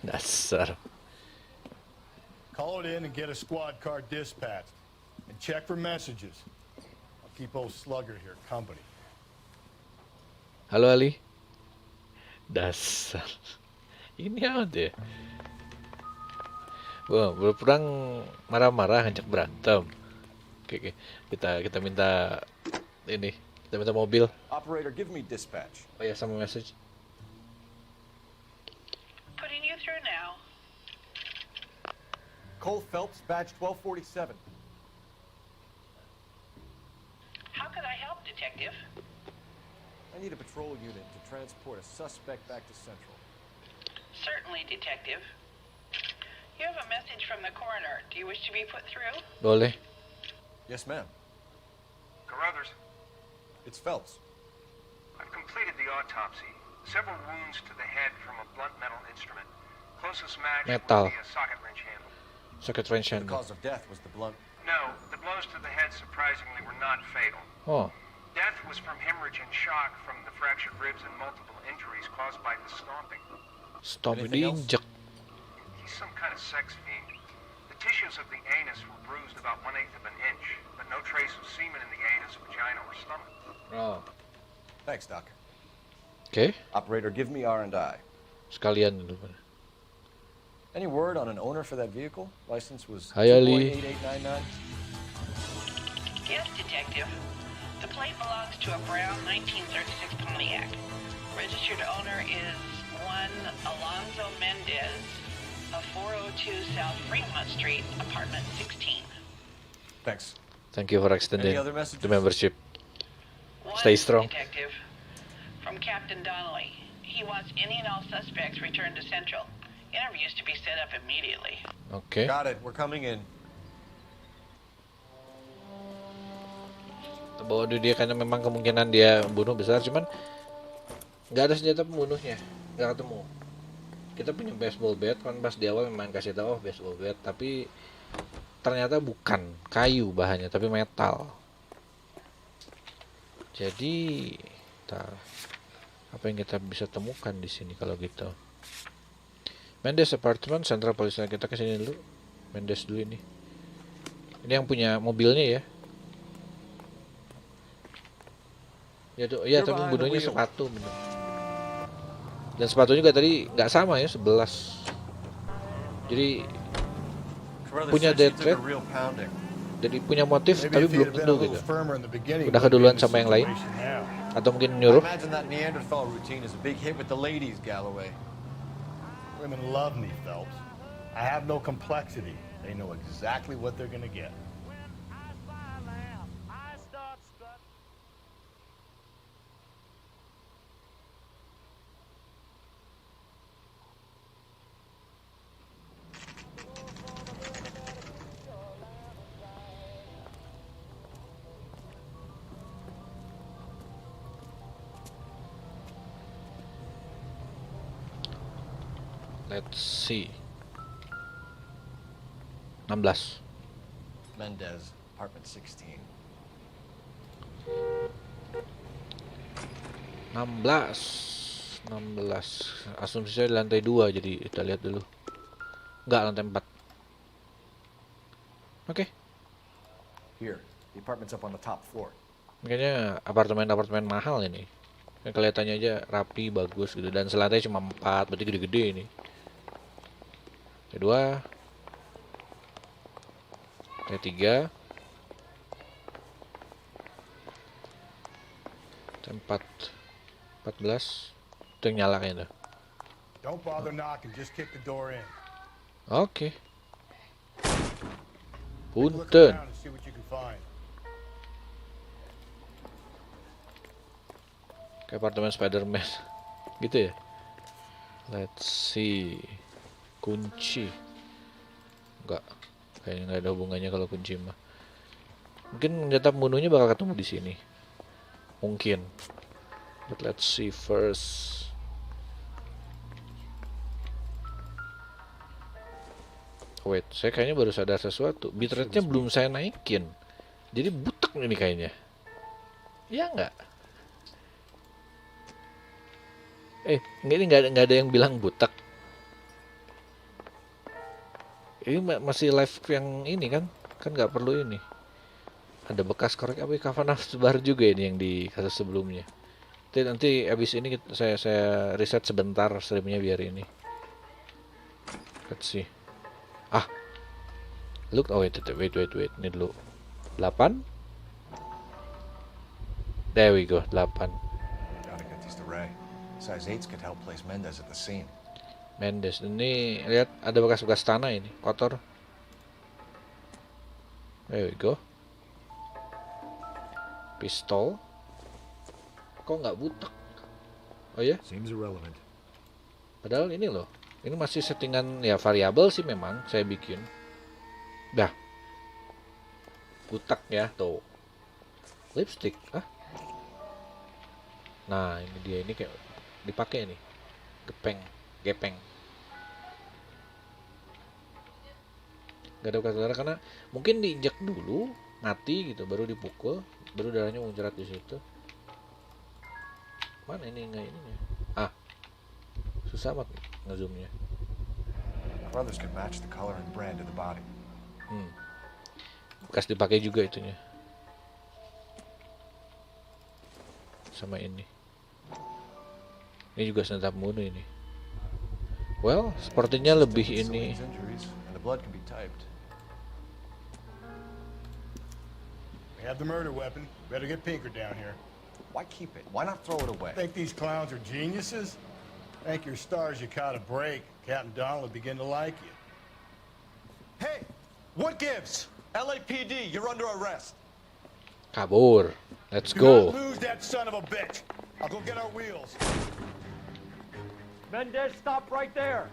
Dasar. Call it in and get a squad car dispatched, and check for messages. I'll keep old Slugger here company. Halo Ali. Dasar. Ini ada. Wah, berperang marah-marah ngajak berantem. Oke. Kita minta ini, kita minta mobil. Operator, give me dispatch. Oh ya, sama message. Putting you through now. Cole Phelps, badge 1247. How could I help, Detective? I need a patrol unit to transport a suspect back to Central. Certainly, Detective. You have a message from the coroner. Do you wish to be put through? Boleh. Yes, ma'am. Carruthers, It's Phelps. I've completed the autopsy. Several wounds to the head from a blunt metal instrument. Closest match Metal. would be a socket wrench handle. Socket wrench The handle. cause of death was the blunt. No, the blows to the head surprisingly were not fatal. Oh. Death was from hemorrhage and shock from the fractured ribs and multiple injuries caused by the stomping. Stop Anything else? diinjek. He's some kind of sex fiend. The tissues of the anus were bruised about 1/8 of an inch, but no trace of semen in the anus, vagina, or stomach. Oh. Thanks, Doc. Oke. Operator, give me R&I. Sekalian dulu. Any word on an owner for that vehicle? License was Hi, Ali. 8899. Yes, Detective. The plate belongs to a brown 1936 Pontiac. Registered owner is one Alonzo Mendez of 402 South Fremont Street, apartment 16. Thanks. Thank you for extending Any other messages? the membership. One, Stay strong. Detective. From Captain Donnelly. He wants any and all suspects returned to Central. Interviews to be set up immediately. Oke. Got it. We're coming in. Bawa dia karena memang kemungkinan dia membunuh besar, cuman nggak ada senjata pembunuhnya, nggak ketemu. Kita punya baseball bat, kan pas di awal memang kasih tahu baseball bat, tapi ternyata bukan kayu bahannya, tapi metal. Jadi, apa yang kita bisa temukan di sini kalau gitu? Mendes apartment, Central Police. Kita ke sini dulu. Mendes dulu ini. Ini yang punya mobilnya ya. Ya tuh, iya, tapi bunuhnya sepatu bener. Dan sepatunya juga tadi nggak sama ya, 11. Jadi punya death threat. Jadi punya motif tapi belum tentu gitu. Udah keduluan sama yang lain. Atau mungkin nyuruh. Women love me, Phelps. I have no complexity. They know exactly what they're gonna get. Let's see. 16. Mendez, apartment 16. 16. Asumsi saya di lantai 2, jadi kita lihat dulu. Enggak, lantai 4. Oke. Here, the apartment's up on the top floor. Kayaknya apartemen mahal ini. Kelihatannya aja rapi, bagus gitu. Dan selantai cuma 4, berarti gede-gede ini. Kedua. Lantai 3. Lantai 14. Itu yang nyala kayaknya. Don't bother knocking, just kick the door in. Oke. Look Punten. around and see what you can find. Kayak apartemen Spider-Man. Gitu ya. Let's see. Kunci. Enggak. Kayaknya nggak ada hubungannya kalau kunci mah. Mungkin senjata pembunuhnya bakal ketemu di sini. Mungkin. But let's see first. Wait, saya kayaknya baru sadar sesuatu. Bitrate-nya belum saya naikin. Jadi butek ini kayaknya. Ya nggak? Ini nggak ada yang bilang butek. Ini masih live yang ini kan? Kan nggak perlu ini. Ada bekas korek api kafan bar juga ini yang di kasus sebelumnya. Nanti abis ini saya riset sebentar streamnya biar ini. Let's see. Look, oh wait, ini dulu. 8. There we go, 8. Gotta get these to Ray. Size 8s could help place Mendez at the scene. Mendes, ini lihat ada bekas-bekas tanah ini, kotor. There we go. Pistol. Kok nggak butek? Oh ya? Seems irrelevant. Padahal ini loh. Ini masih settingan ya variabel sih memang saya bikin. Dah. Butek ya tuh. Lipstick. Nah, ini dia, ini kayak dipakai nih. Gepeng. Gak ada bekas darah karena mungkin diinjak dulu, mati gitu, baru dipukul, baru darahnya muncrat di situ. Mana ini enggak ininya? Susah banget ngezoomnya. Brothers could match the color and brand of the body. Bekas dipakai juga itunya. Sama ini. Ini juga senjata pembunuh ini. Well, sepertinya lebih ini. We have the murder weapon. Better get Pinker down here. Why keep it? Why not throw it away? Think these clowns are geniuses? Thank your stars you caught a break. Captain Donald will begin to like you. Hey, what gives? LAPD, you're under arrest. Kabur. Let's Do go. not lose that son of a bitch. I'll go get our wheels. Mendez, stop right there.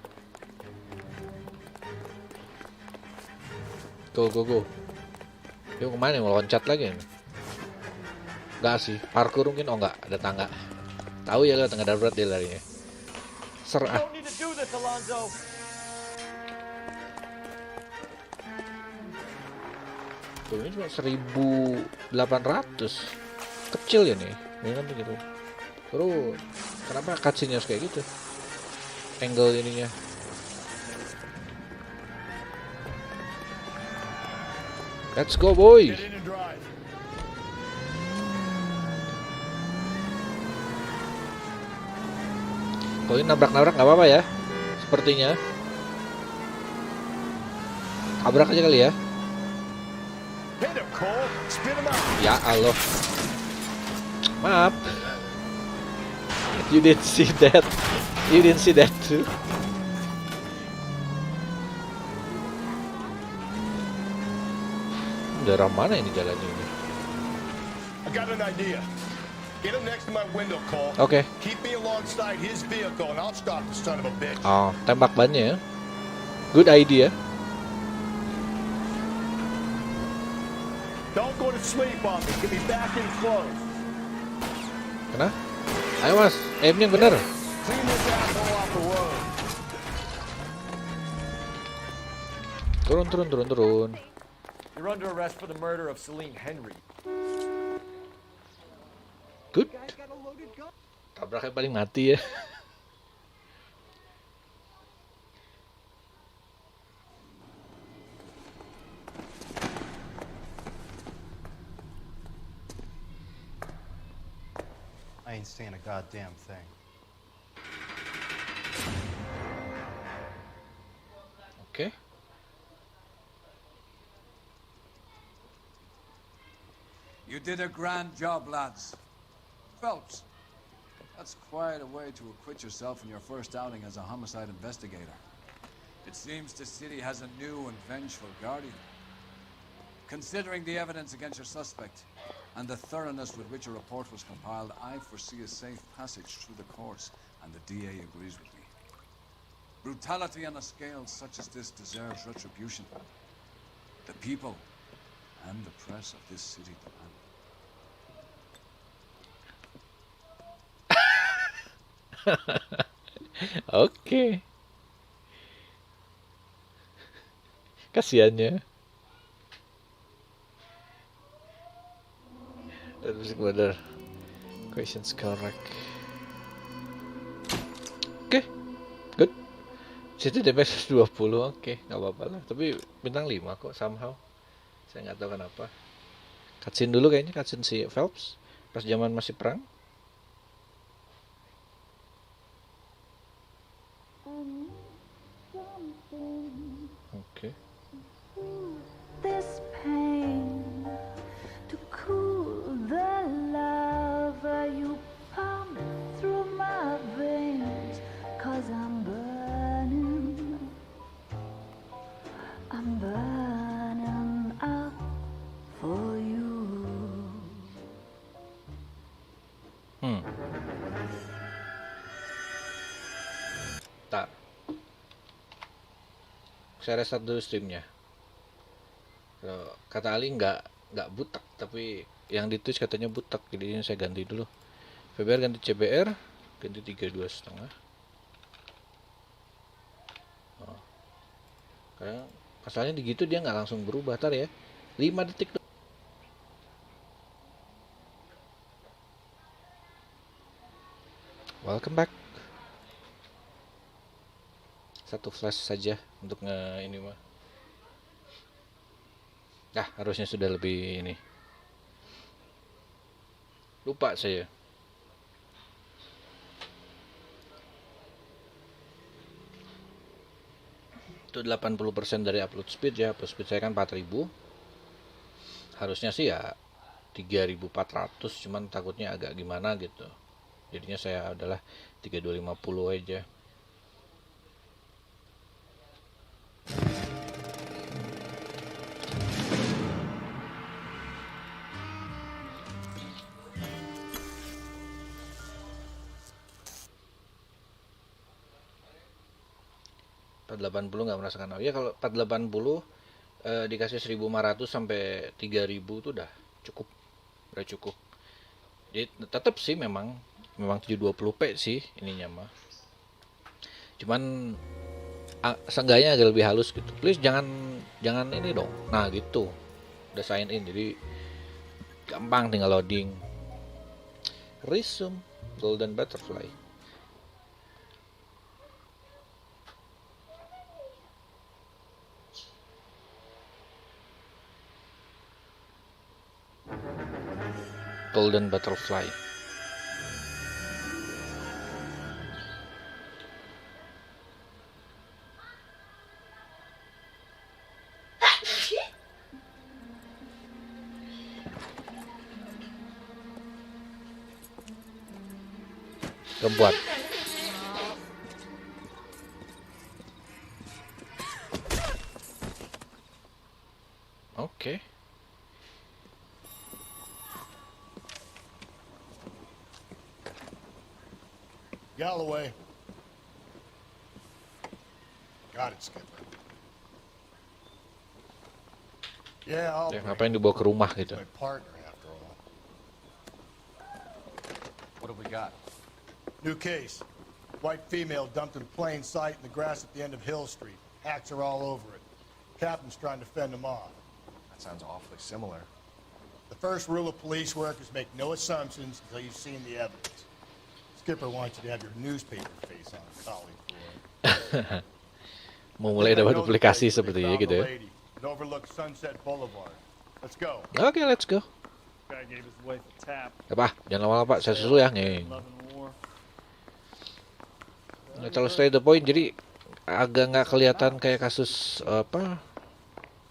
Go. Yuk kemana? Mau loncat lagi nih? Enggak sih, parkour mungkin. Oh enggak, ada tangga. Tahu ya lah, tangga darurat dia larinya. Don't need to do this, Alonzo. Tuh, ini cuma 1.800. Kecil ya nih. Ini kan begitu. Terus kenapa cutscene-nya harus kayak gitu? Angle ininya. Let's go, boy. Kalau ini nabrak-nabrak nggak apa-apa ya, sepertinya. Tabrak aja kali ya. Ya Allah. Maaf. You didn't see that. You didn't see that too. Daerah mana ini jalannya ini? I got an idea. Get him next to my window, Cole. Oke. Keep me alongside his vehicle and I'll stop the son of a bitch. Oh, tembak bannya ya. Good idea. Don't go to sleep on me. Get me back in close. Kena? Ayo mas, aimnya bener. Clean this asshole off the road. Turun. You're under arrest for the murder of Celine Henry. Good. Tabraknya paling mati ya. I ain't saying a goddamn thing. Oke. You did a grand job, lads. Phelps, that's quite a way to acquit yourself in your first outing as a homicide investigator. It seems the city has a new and vengeful guardian. Considering the evidence against your suspect and the thoroughness with which a report was compiled, I foresee a safe passage through the courts, and the DA agrees with me. Brutality on a scale such as this deserves retribution. The people and the press of this city demand. Oke. Kasiannya. Bener. Questions correct. Oke. Good. Situ DPS 20. Oke, nggak apa-apa lah. Tapi bintang 5 kok somehow. Saya nggak tahu kenapa. Cutscene dulu kayaknya, cutscene si Phelps pas zaman masih perang. Oke. This pain to cool the lava you pump through my veins, 'cause I'm burning up for you. Tak. Saya restart dulu streamnya. Kata Ali nggak butak, tapi yang di Twitch katanya butak, jadi saya ganti dulu. VBR ganti CBR, ganti 32,5. Oh. Karena masalahnya digitu dia nggak langsung berubah, tar ya. 5 detik. Welcome back. Satu flash saja untuk ini mah. Nah, harusnya sudah lebih ini. Lupa saya. Itu 80% dari upload speed ya. Upload speed saya kan 4000. Harusnya sih ya 3400, cuman takutnya agak gimana gitu. Jadinya saya adalah 3250 aja. Nggak merasakan. Oh ya, kalau 480 dikasih 1500 sampai 3000 itu udah cukup. Jadi tetap sih memang 720p sih ininya mah. Cuman seenggaknya agak lebih halus gitu. Please jangan ini dong. Nah gitu. Udah sign in jadi gampang tinggal loading. Resume Golden Butterfly. Golden Butterfly. Perempuan. Oke. Galloway. Got it, Skipper. Yeah, I'll Ngapain dibawa ke rumah gitu? my partner after all. What have we got? New case. White female dumped in plain sight in the grass at the end of Hill Street. Hacks are all over it. Captain's trying to fend them off. That sounds awfully similar. The first rule of police work is make no assumptions until you've seen the evidence. Skipper wants you to have your newspaper face on the collie floor. Mulai dapat duplikasi sepertinya gitu ya. It overlooks Sunset Boulevard. Let's go. Oke, let's go. Apa? Jangan lama-lama Pak, saya susul ya. Charstray the point, jadi agak nggak kelihatan kayak kasus apa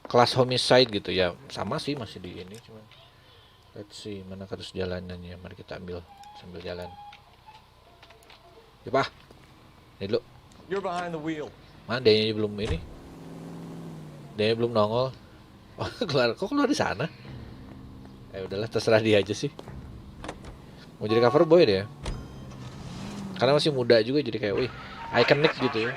kelas homicide gitu ya. Sama sih masih di ini cuman. Let's see mana kasus jalanannya. Mari kita ambil sambil jalan. Ya Pak. Ini dulu. You're behind the wheel. Mana dia belum ini? Dia belum nongol. Oh, keluar di sana? Udahlah terserah dia aja sih. Mau jadi cover boy dia. Karena masih muda juga jadi kayak wih, iconic gitu ya.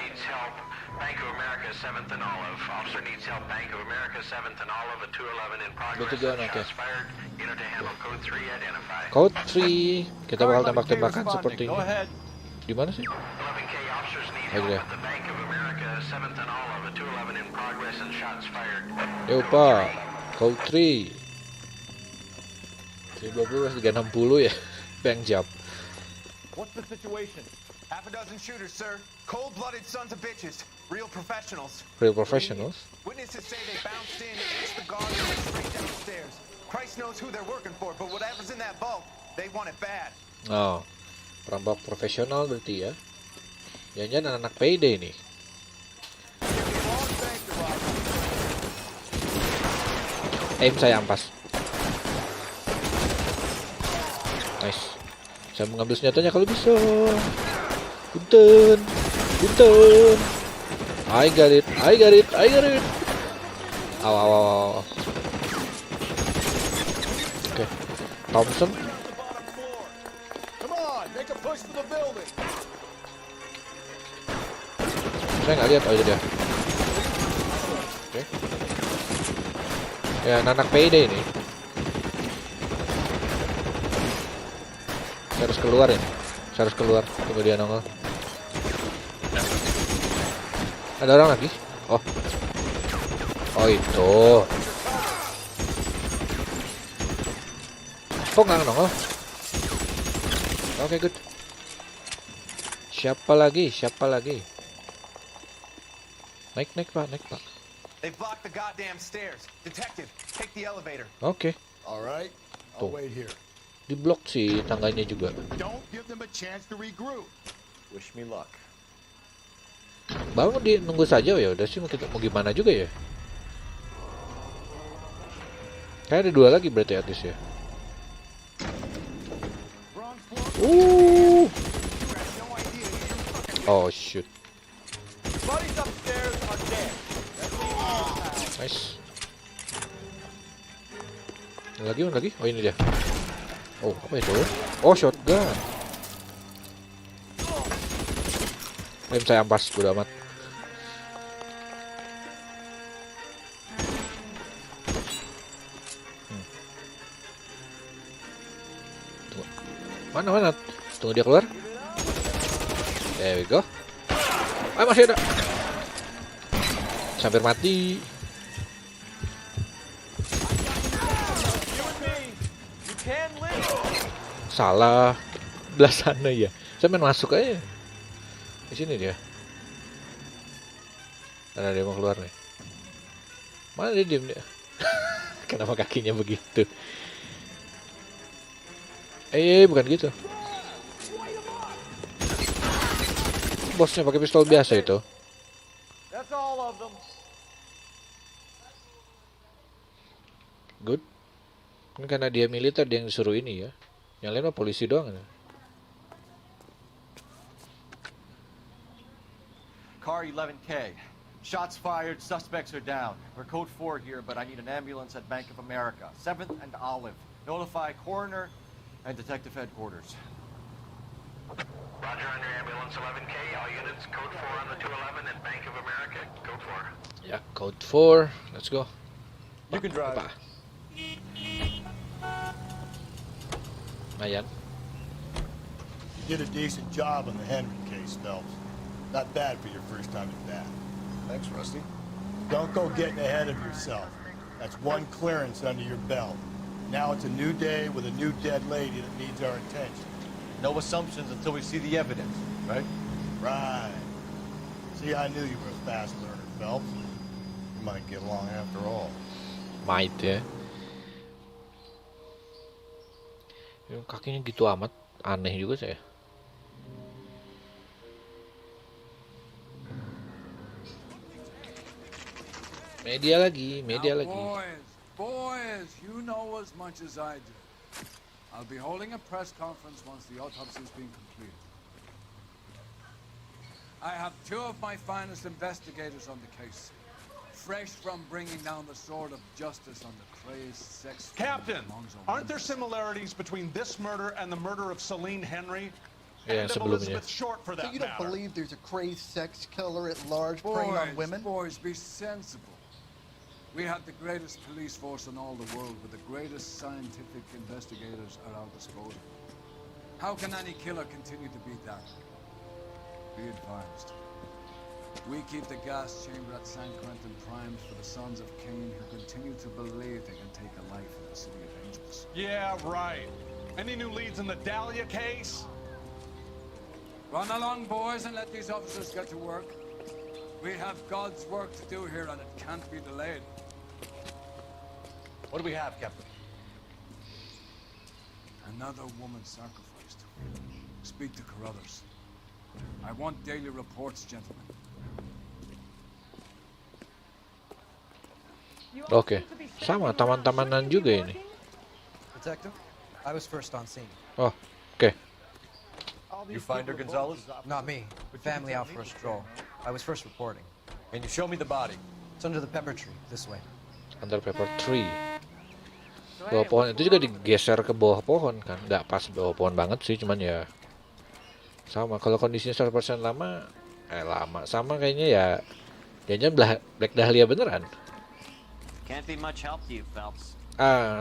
Betul John, oke. Code 3. Kita bakal tembak-tembakan seperti ini. Di mana sih? Ayo deh. Yo Pak, Code 3 320 360 ya. Bang job. What's the situation? Half a dozen shooters, sir. Cold-blooded sons of bitches. Real professionals. Real professionals? Witnesses say they bounced in, aced the guard, and went straight downstairs. Christ knows who they're working for, but whatever's in that vault, they want it bad. Oh, perampok profesional berarti ya. Jangan-jangan anak payday nih. Aim saya ampas. Nice. Saya mengambil senjatanya kalau bisa. Punten. Punten. I got it. I got it. I got it. Aw, aw, aw. Oke. Thompson. Come on, make a push for the building. Saya nggak lihat. Oh itu dia. Oke. Ya, anak payday ini. Saya harus keluar ya. Saya harus keluar. Tunggu dia nongol. Ada orang lagi? Oh. Oh itu. Kok nggak nongol? Oke, good. Siapa lagi? Siapa lagi? Naik, naik Pak, naik Pak. They blocked the goddamn stairs. Detective, take the elevator. Oke. All right. I'll wait here. Di blok sih tangganya juga. Don't give them a chance to regroup. Wish me luck. Bangun di nunggu saja ya udah sih mau gimana juga ya. Kayak ada dua lagi berarti artis ya. Oh shoot. Nice. Lagi. Oh ini dia. Oh apa itu? Oh shotgun. Aim saya ampas, bodo amat. Tunggu. Mana? Tunggu dia keluar. There we go. Masih ada. Hampir mati. Salah. Belah sana ya. Saya main masuk aja. Di sini dia. Karena dia mau keluar nih. Mana dia diem dia? Kenapa kakinya begitu? Bukan gitu. Bosnya pakai pistol biasa itu. That's all of them. Good. Ini karena dia militer dia yang disuruh ini ya. Yang lain mah polisi doang ya. Car 11K. Shots fired, suspects are down. We're code 4 here, but I need an ambulance at Bank of America. 7th and Olive. Notify coroner and detective headquarters. Roger, under ambulance 11K. All units, code 4 on the 211 and Bank of America. Code 4. Ya, code 4. Let's go. You can drive. Mayan. You did a decent job on the Henry case, Phelps. Not bad for your first time at that. Thanks, Rusty. Don't go getting ahead of yourself. That's one clearance under your belt. Now it's a new day with a new dead lady that needs our attention. No assumptions until we see the evidence, right? Right. See, I knew you were a fast learner, Phelps. We might get along after all. Might ya. Yang kakinya gitu amat, aneh juga saya. Media lagi. Boys, you know as much as I do. I'll be holding a press conference once the autopsy has been completed. I have two of my finest investigators on the case, fresh from bringing down the sword of justice on the crazed sex... Captain, aren't there similarities between this murder and the murder of Celine Henry? Yeah, and of Elizabeth Short, for that So you don't matter? believe there's a crazed sex killer at large preying on women? Boys, be sensible. We have the greatest police force in all the world, with the greatest scientific investigators at our disposal. How can any killer continue to beat that? Be advised. We keep the gas chamber at San Quentin primed for the sons of Cain who continue to believe they can take a life in the City of Angels. Yeah, right. Any new leads in the Dahlia case? Run along, boys, and let these officers get to work. We have God's work to do here, and it can't be delayed. What do we have, Captain? Another woman sacrificed. Speak to Carruthers. I want daily reports, gentlemen. Oke, sama taman-tamanan juga ini. Detective, I was first on scene. Oh, oke. You find her, Gonzalez? Not me. Family out for a stroll. I was first reporting. Can you show me the body? It's under the pepper tree, this way. Under pepper tree. Bawah pohon itu juga digeser ke bawah pohon kan, nggak pas bawah pohon banget sih, cuman ya sama. Kalau kondisinya 100% lama, sama kayaknya ya, jangan Black Dahlia beneran. Can't be much help to you, Phelps.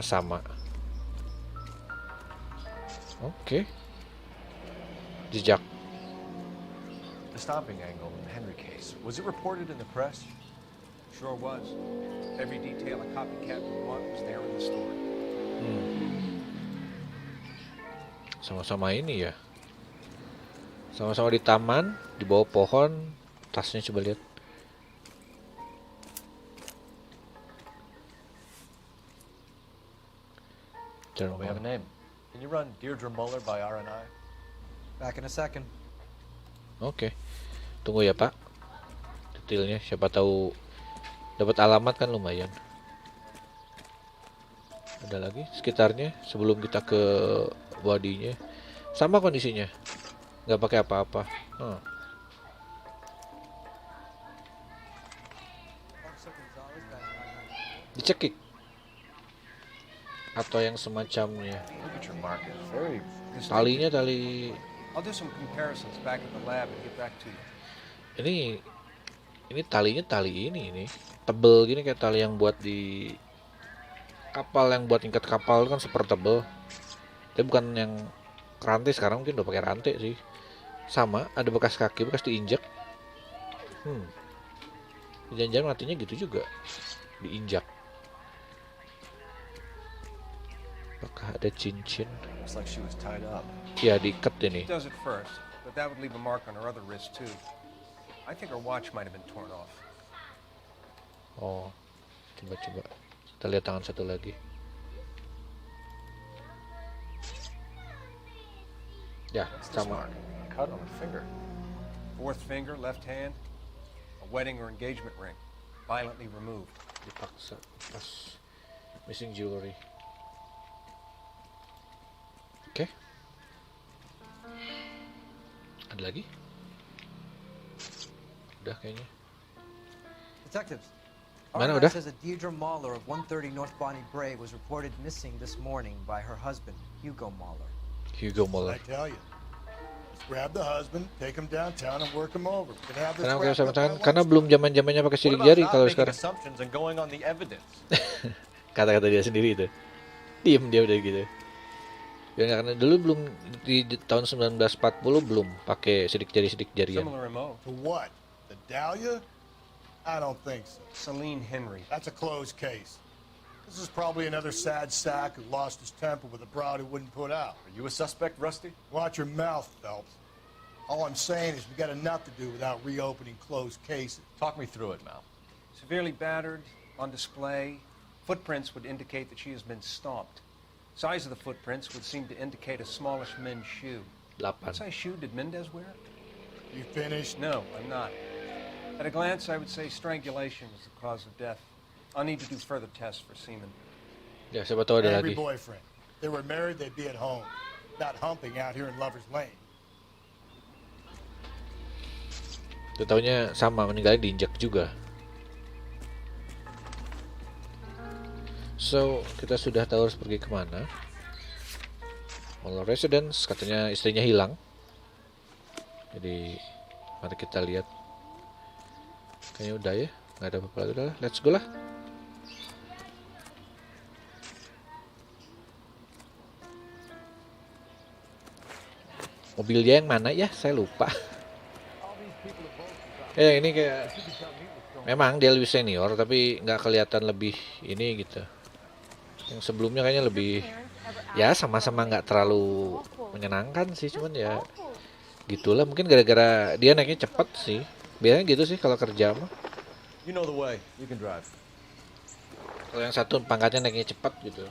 Sama. Oke. Jejak. The stopping angle in the Henry case, was it reported in the press? Sure was. Every detail a copycat would want was there in the story. Sama-sama ini ya. Sama-sama di taman, di bawah pohon. Tasnya coba lihat. Well, we have a name. Can you run Deirdre Muller by RNI? Back in a second. Oke. Tunggu ya, Pak. Detailnya siapa tahu dapat alamat kan lumayan. Ada lagi sekitarnya sebelum kita ke bodinya. Sama kondisinya. Nggak pakai apa-apa. Dicekik. Atau yang semacamnya. Talinya tali. I'll do some comparisons back at the lab and get back to you. Ini talinya tali ini tebel gini kayak tali yang buat di kapal, yang buat ikat kapal kan super tebel. Tapi bukan yang rantai, sekarang mungkin udah pakai rantai sih. Sama, ada bekas kaki, bekas diinjak. Jangan-jangan matinya gitu juga, diinjak. Apakah ada cincin? Ya, diikat ini. She does it first, but that would leave a mark on her other wrist too. I think her watch might have been torn off. Oh, coba. Kita lihat tangan satu lagi. Ya, sama. Cut on her finger. Fourth finger, left hand. A wedding or engagement ring, violently removed. Dipaksa. Pas missing jewelry. Oke. Ada lagi? Udah kayaknya. Detectives, Mana RNI udah? says that Deirdre Mahler of 130 North Bonnie Bray was reported missing this morning by her husband, Hugo Mahler. Hugo Mahler. I tell you. Just grab the husband, take him downtown and work him over. We can have this Karena wrapped sama up by tangan, karena belum zaman-zamannya pakai sidik What jari about kalau not making sekarang. assumptions and going on the evidence? Kata-kata dia sendiri itu. Diem dia udah gitu. Ya karena dulu belum di tahun 1940 belum pakai sidik jarian. To what? The Dahlia? I don't think so. Celine Henry. That's a closed case. This is probably another sad sack who lost his temper with a broad who wouldn't put out. Are you a suspect, Rusty? Watch your mouth, Phelps. All I'm saying is we got enough to do without reopening closed cases. Talk me through it, Mal. Severely battered, on display. Footprints would indicate that she has been stomped. Size of the footprints would seem to indicate a smallish men's shoe. What size shoe did Mendez wear? You finished? No, I'm not. At a glance, I would say strangulation was the cause of death. I'll need to do further tests for semen. Ya, siapa tahu ada Every lagi. boyfriend. If they were married, they'd be at home. Not humping out here in Lover's Lane. Tuh taunya sama, meninggalnya diinjak juga. So, kita sudah tahu harus pergi kemana. Mall Residence, katanya istrinya hilang. Jadi, mari kita lihat. Kayaknya udah ya, nggak ada apa-apa lagi. Udah lah, let's go lah. Mobilnya yang mana ya? Saya lupa. Ini kayak memang dia lebih senior tapi nggak kelihatan lebih ini gitu. Yang sebelumnya kayaknya lebih ya sama-sama nggak terlalu menyenangkan sih, cuman ya gitulah, mungkin gara-gara dia naiknya cepet sih. Biasanya gitu sih kalau kerja mah. You know the way. You can drive. Kalau yang satu pangkatnya naiknya cepat gitu.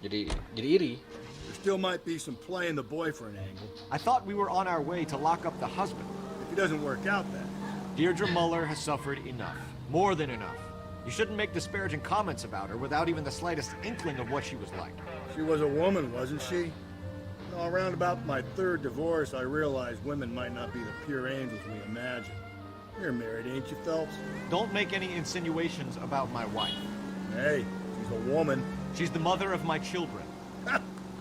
Jadi iri. There still might be some play in the boyfriend angle. I thought we were on our way to lock up the husband. If it doesn't work out then. Deirdre Muller has suffered enough. More than enough. You shouldn't make disparaging comments about her without even the slightest inkling of what she was like. She was a woman, wasn't she? No, around about my third divorce, I realized women might not be the pure angels we imagine. You're married, ain't you, Phelps? Don't make any insinuations about my wife. Hey, she's a woman. She's the mother of my children.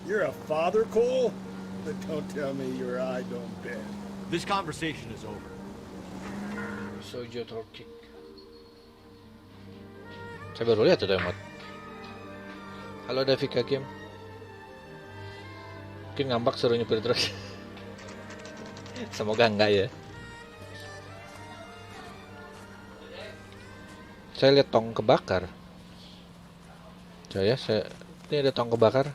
You're a father, Cole? But don't tell me your eye don't bend. This conversation is over. Sojo Torkick. Saya baru lihat tuh emot. Halo David Hakim. Mungkin ngambak suruh nyupir terus. Semoga enggak ya. Saya lihat tong kebakar. Ini ada tong kebakar.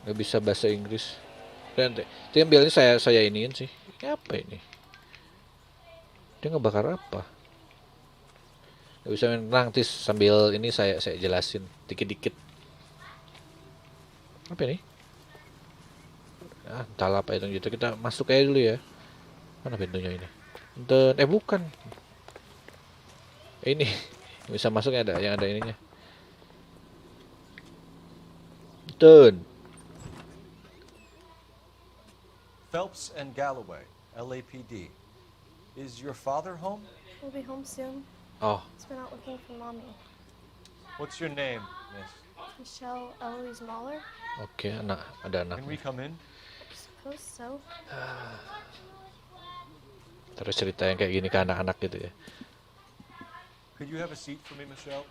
Nggak bisa bahasa Inggris. Dan itu yang biasanya saya iniin sih. Ini apa ini? Dia ngebakar apa? Nggak bisa nanti sambil ini saya jelasin dikit-dikit. Apa ini? Entahlah apa itu gitu. Kita masuk aja dulu ya. Mana pintunya ini? Bukan. Ini bisa masuknya ada yang ada ininya. Phelps and Galloway, LAPD. Is your father home? We'll be home soon. Oh. He's been out looking for mommy. What's your name, miss? Michelle Eloise Mahler? Oke, ada anak. Can we come in? I suppose so. Terus cerita yang kayak gini ke anak-anak gitu ya. Could you have a seat for me, Michelle?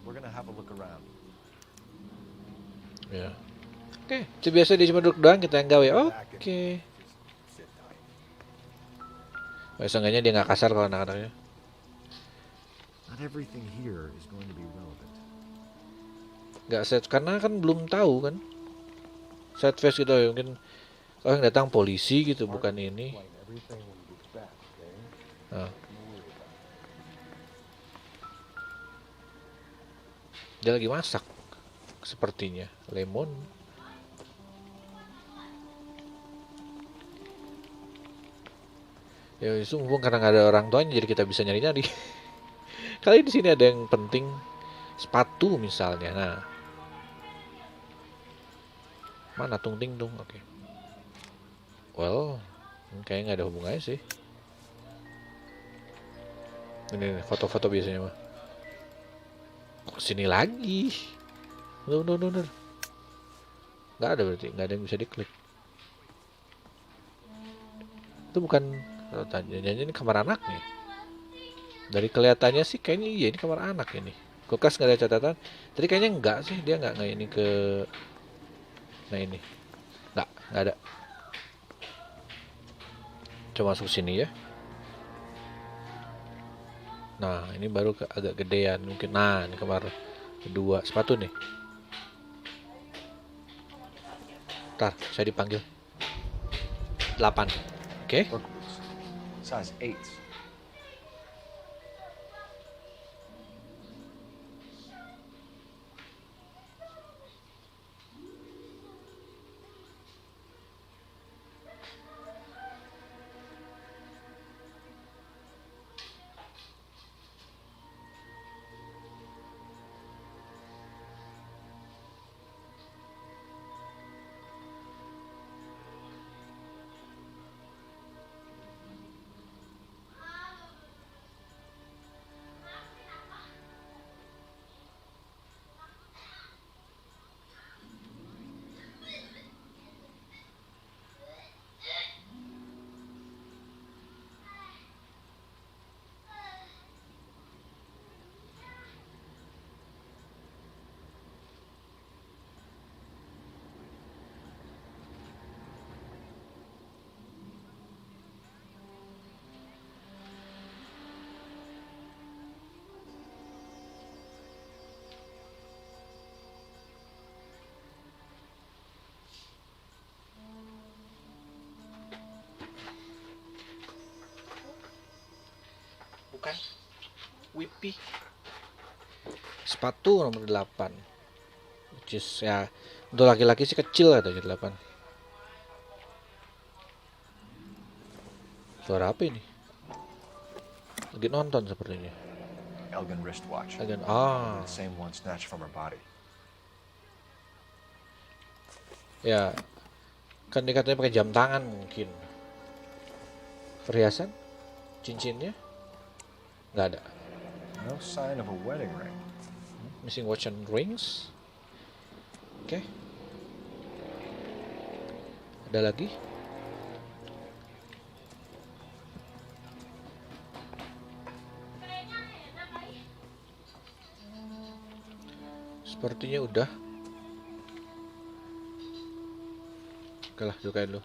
We're gonna have a look around. Ya. Oke, itu biasa dia cuma duduk doang, kita yang gawe. Oke. Seenggaknya dia nggak kasar kalau anak-anaknya. Not everything here is going to be relevant. Nggak set karena kan belum tahu kan. Set face gitu ya, mungkin yang datang polisi gitu, bukan ini. Nah. Dia lagi masak sepertinya lemon. Ya itu mumpung karena nggak ada orang tuanya jadi kita bisa nyari-nyari. Kali di sini ada yang penting, sepatu misalnya. Nah, mana tung ting tung? Oke. Well, kayaknya nggak ada hubungannya sih. Ini foto-foto biasanya mah. Sini lagi. Bener. Nggak ada berarti, nggak ada yang bisa diklik. Itu bukan, tanya ini kamar anak nih. Dari kelihatannya sih kayaknya iya ini kamar anak ini. Kulkas nggak ada catatan. Tadi kayaknya enggak sih, dia nggak ini ke. Nah ini, nggak ada. Coba masuk sini ya. Nah ini baru agak gedean mungkin. Nah ini kemarin kedua sepatu nih. Ntar saya dipanggil 8. Oke. Size 8. Bukan Whippy. Sepatu nomor 8. Which is ya untuk laki-laki sih kecil atau 8. Suara apa ini? Lagi nonton sepertinya. Elgin wristwatch. Elgin, The same one snatched from her body. Ya, kan dikatanya pakai jam tangan mungkin. Perhiasan, cincinnya, nggak ada. No sign of a wedding ring. Missing watch and rings. Oke. Ada lagi? Sepertinya udah. Oke lah, sukain lu.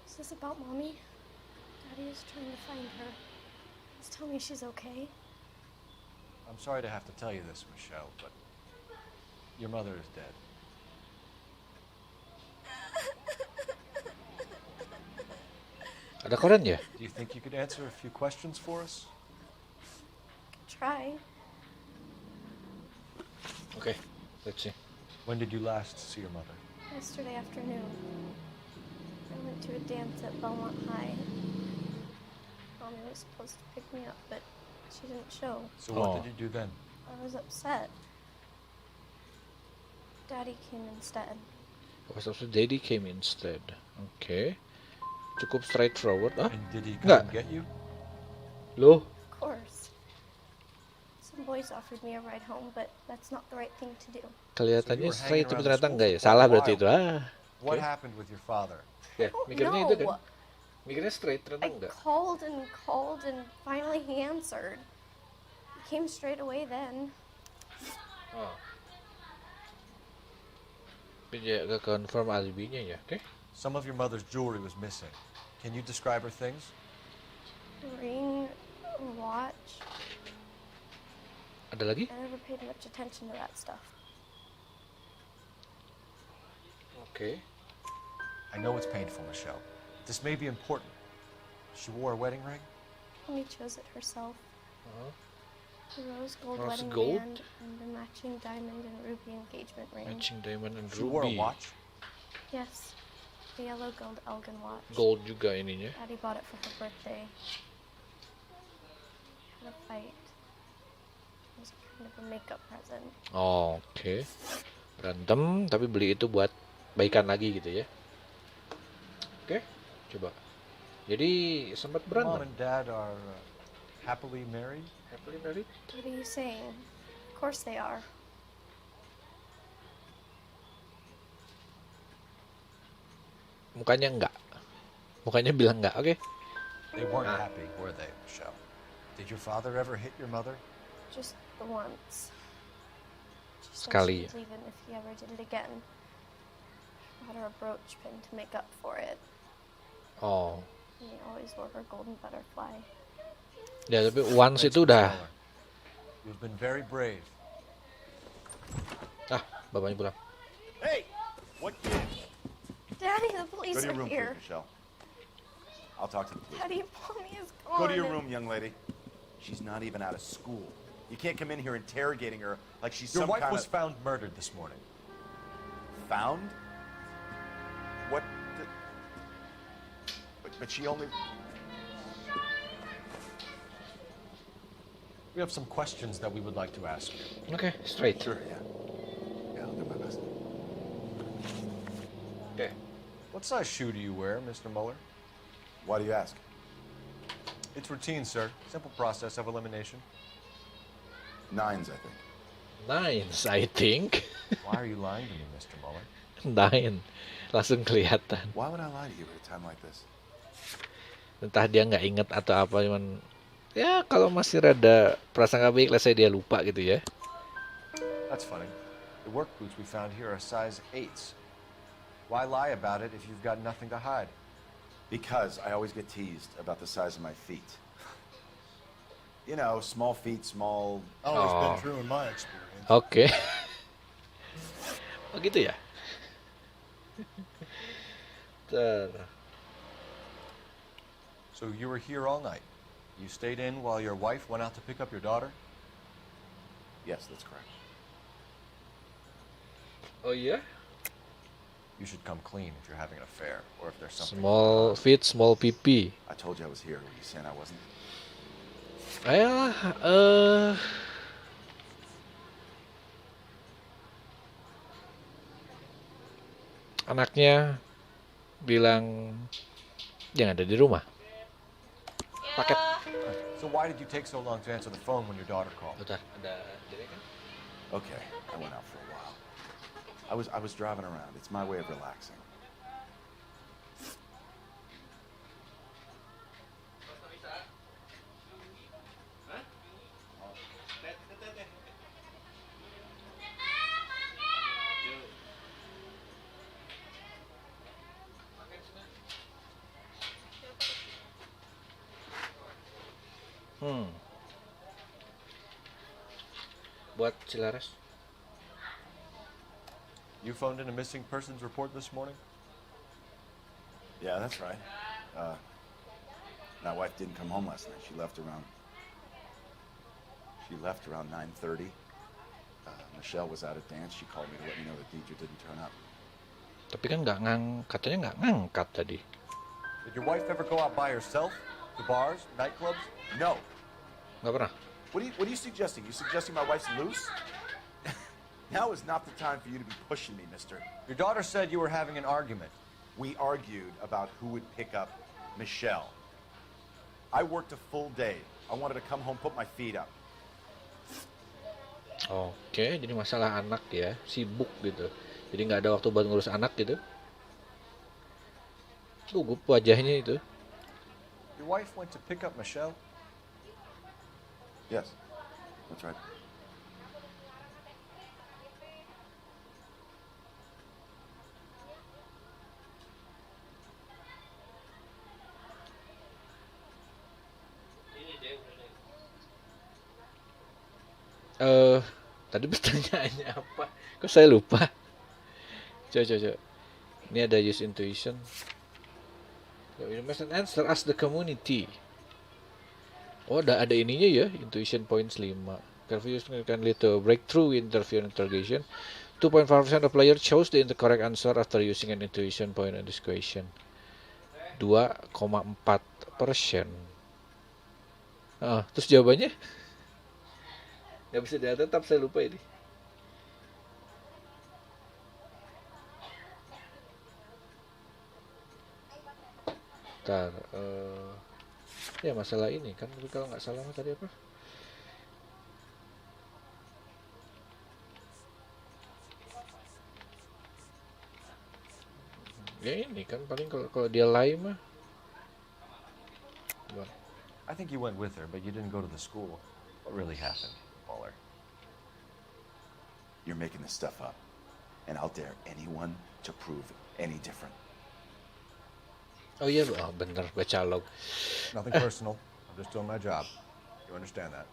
Is this about Mommy? Daddy is trying to find her. Just tell me she's okay. I'm sorry to have to tell you this, Michelle, but your mother is dead. Ada koran ya? Do you think you could answer a few questions for us? Try. Okay, let's see. When did you last see your mother? Yesterday afternoon. I went to a dance at Belmont High. Mommy was supposed to pick me up, but she didn't show. So what did you do then? I was upset. Daddy came instead. Daddy came instead. Oke. Cukup straightforward. Ah? And did he Enggak. come get you? Loh. Of course. Some boys offered me a ride home, but that's not the right thing to do. Kelihatannya straight tapi ternyata enggak ya. Salah berarti itu. What happened with your father? Ya, mikirnya No. itu kan. Mikirnya straight ternyata enggak. Called and finally he answered. He came straight away then. Oh. Ya, ke confirm alibinya ya, oke? Some of your mother's jewelry was missing. Can you describe her things? A ring, a watch. Ada lagi? I never paid much attention to that stuff. Okay. I know it's painful, Michelle. This may be important. She wore a wedding ring? Mommy chose it herself. The rose gold Rose wedding gold? band and the matching diamond and ruby engagement ring. Matching diamond and She ruby. wore a watch? Yes, the yellow gold Elgin watch. Gold juga ininya. Daddy bought it for her birthday. Had a fight. It was kind of a makeup present. Oh, oke. Berantem tapi beli itu buat baikan lagi gitu ya. Oke, coba. Jadi sempat Mom berantem. and Dad are happily married? Happily married? What are you saying? Of course they are. Mukanya enggak. Mukanya bilang enggak, oke? They weren't happy, were they, Michelle? Did your father ever hit your mother? Just the once. She said Sekali. she'd leave him if he ever did it again. Bought her a brooch pin to make up for it. Oh. He always wore her golden butterfly. Ya, tapi once itu udah. You've been very brave. Ah, bapaknya pulang. Hey, what gives? Daddy, the police Go to your are room, here. please, Michelle. I'll talk to the police. Daddy, Mommy is gone. Go to your room, young lady. She's not even out of school. You can't come in here interrogating her like she's Your some wife kind was of... found murdered this morning. Found? What the... But she only... We have some questions that we would like to ask you. Okay, straight. Sure, yeah. Yeah, I'll do my best. Okay. What size shoe do you wear, Mr. Mueller? Why do you ask? It's routine, sir. Simple process of elimination. 9s, I think. 9s, I think. Why are you lying to me, Mr. Mueller? 9. Langsung kelihatan. Why would I lie to you at a time like this? Entah dia nggak inget atau apa, cuman ya kalau masih rada prasangka baik lah saya dia lupa gitu ya. That's funny. The work boots we found here are size 8s. Why lie about it if you've got nothing to hide? Because I always get teased about the size of my feet. You know, small feet, small... Always been true in my experience. Oke. Oh gitu ya? So you were here all night. You stayed in while your wife went out to pick up your daughter? Yes, that's correct. Oh iya? You should come clean if you're having an affair, or if there's something... Small feet, small pipi. I told you I was here. Were you saying I wasn't? Ayolah, anaknya bilang jangan ada di rumah. Paket. So why did you take so long to answer the phone when your daughter called? Bentar, ada jadi kan? Okay, I went out for a while. I was driving around. It's my way of relaxing. Buat Cilaras. You phoned in a missing persons report this morning? Yeah, that's right. My wife didn't come home last night. She left around 9:30. Michelle was out at dance. She called me to let me know that Deidre didn't turn up. Tapi kan katanya nggak ngangkat tadi. Did your wife ever go out by herself? To bars, nightclubs? No. Nggak pernah. What are you suggesting? You suggesting my wife's loose? Now is not the time for you to be pushing me, mister. Your daughter said you were having an argument. We argued about who would pick up Michelle. I worked a full day. I wanted to come home, put my feet up. Oke, jadi masalah anak ya, sibuk gitu. Jadi nggak ada waktu buat ngurus anak gitu. Gugup wajahnya itu. Your wife went to pick up Michelle? Yes, that's right. Tadi pertanyaannya apa? Kok saya lupa? Coba. Ini ada use intuition. You must answer as the community. Oh, ada ininya ya, intuition points 5. Careful use can lead to a breakthrough interview and interrogation. 2.5% of players chose the correct answer after using an intuition point in this question. 2,4%. Terus jawabannya? Nggak bisa tetap saya lupa ini. Ntar, ya masalah ini kan, kalau nggak salah tadi apa? Ya ini kan paling kalau dia lie mah. I think you went with her, but you didn't go to the school. What really happened? Mueller. You're making this stuff up, and I'll dare anyone to prove any different. Oh iya, bener baca log. Nothing personal. I'm just doing my job. You understand that?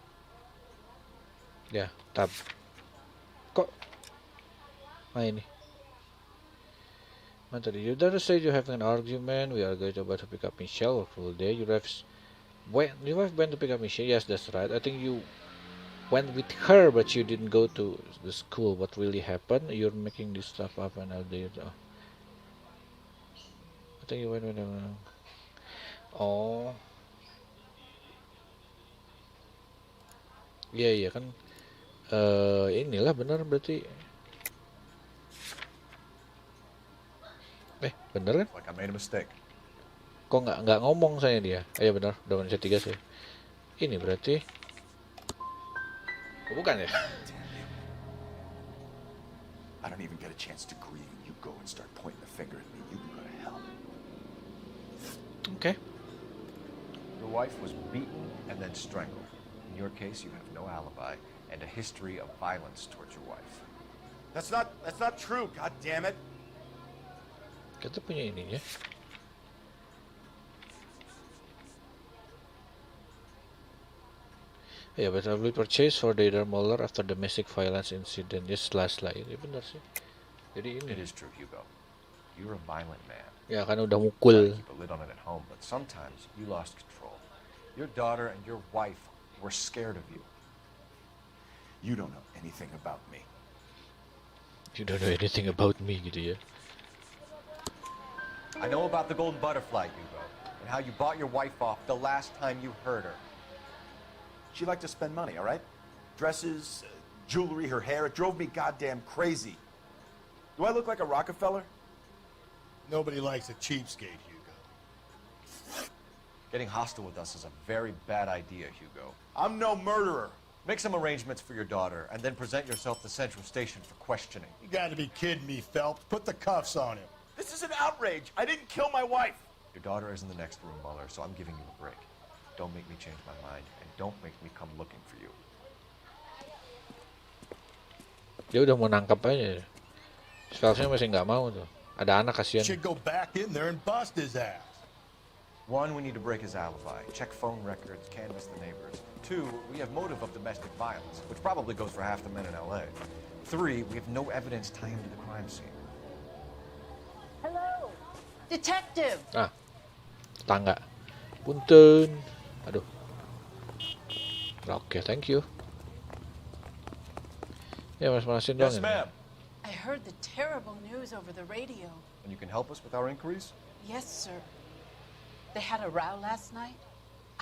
Ya, tab. Kok? Ini. Tadi, your daughter said you have an argument. We are going about to pick up Michelle for full day. Your wife went to pick up Michelle. Yes, that's right. I think you went with her, but you didn't go to the school. What really happened? You're making this stuff up and out there. I think you went with them. Oh. Iya kan. Inilah benar berarti. Bener kan? Like I made a mistake. Kok nggak ngomong saya dia? Iya benar, udah manusia 3 sih. Ini berarti. Oh, bukan ya? I don't even get a chance to greet and you go and start pointing the finger at me. You can go to hell. Okay. Your wife was beaten and then strangled. In your case, you have no alibi and a history of violence towards your wife. That's not true. God damn it. Kita punya ininya. Yeah, but we purchased for Data Mueller after domestic violence incident. Yes, last lah. Ini benar sih. Jadi ini. It is true, Hugo. You're a violent man. Ya kan udah mukul. Keep a lid on it at home, but sometimes you lost control. Your daughter and your wife were scared of you. You don't know anything about me. You don't know anything about me, gitu ya. I know about the golden butterfly, Hugo, and how you bought your wife off the last time you heard her. She liked to spend money, all right? Dresses, jewelry, her hair. It drove me goddamn crazy. Do I look like a Rockefeller? Nobody likes a cheapskate, Hugo. Getting hostile with us is a very bad idea, Hugo. I'm no murderer. Make some arrangements for your daughter, and then present yourself to Central Station for questioning. You gotta be kidding me, Phelps. Put the cuffs on him. This is an outrage. I didn't kill my wife. Your daughter is in the next room, Mueller, so I'm giving you a break. Don't make me change my mind, and don't make me come looking for you. Dia udah mau nangkap aja. Phelpsnya masih nggak mau tuh. Ada anak kasihan. Should go back in there and bust his ass. 1, we need to break his alibi, check phone records, canvass the neighbors. 2, we have motive of domestic violence, which probably goes for half the men in LA. 3, we have no evidence tying him to the crime scene. Hello, detective. Tangga. Punten. Aduh. Oke, thank you. Ya, mas-manasin dong. Yes, ma'am. I heard the terrible news over the radio. And you can help us with our inquiries? Yes, sir. They had a row last night.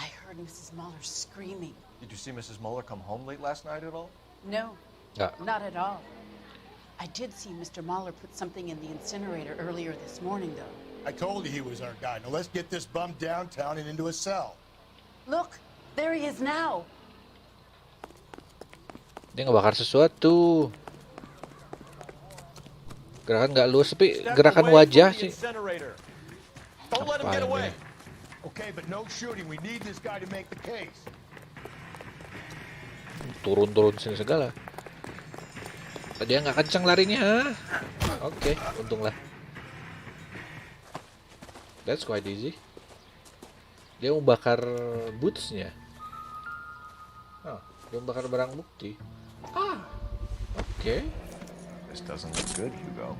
I heard Mrs. Mueller screaming. Did you see Mrs. Mueller come home late last night at all? No, not at all. I did see Mr. Mueller put something in the incinerator earlier this morning, though. I told you he was our guy. Now let's get this bum downtown and into a cell. Look, there he is now. Dia ngebakar sesuatu. Gerakan nggak luas, tapi gerakan wajah sih. Don't let him get away. Apaan Okay, but no shooting. We need this guy to make the case. Turun-turun sini segala. Dia nggak kencang larinya. Oke, untunglah. That's quite easy. Dia mau bakar bootsnya. Dia mau bakar barang bukti. Oke. This doesn't look good, Hugo.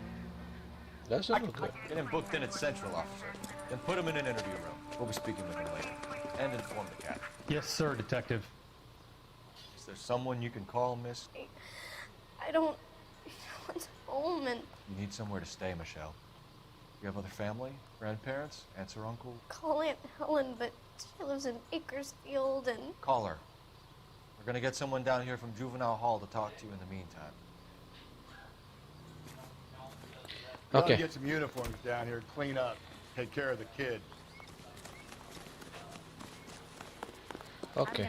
Doesn't look good. Get him booked in at Central, officer. Then put him in an interview room. We'll be speaking with him later. And inform the captain. Yes, sir, detective. Is there someone you can call, miss? I don't want home and You need somewhere to stay, Michelle. You have other family? Grandparents? Aunts or uncle? call Aunt Helen, but she lives in Bakersfield and Call her. We're gonna get someone down here from Juvenile Hall to talk to you in the meantime. Okay. Get some uniforms down here, clean up, take care of the kid. Oke.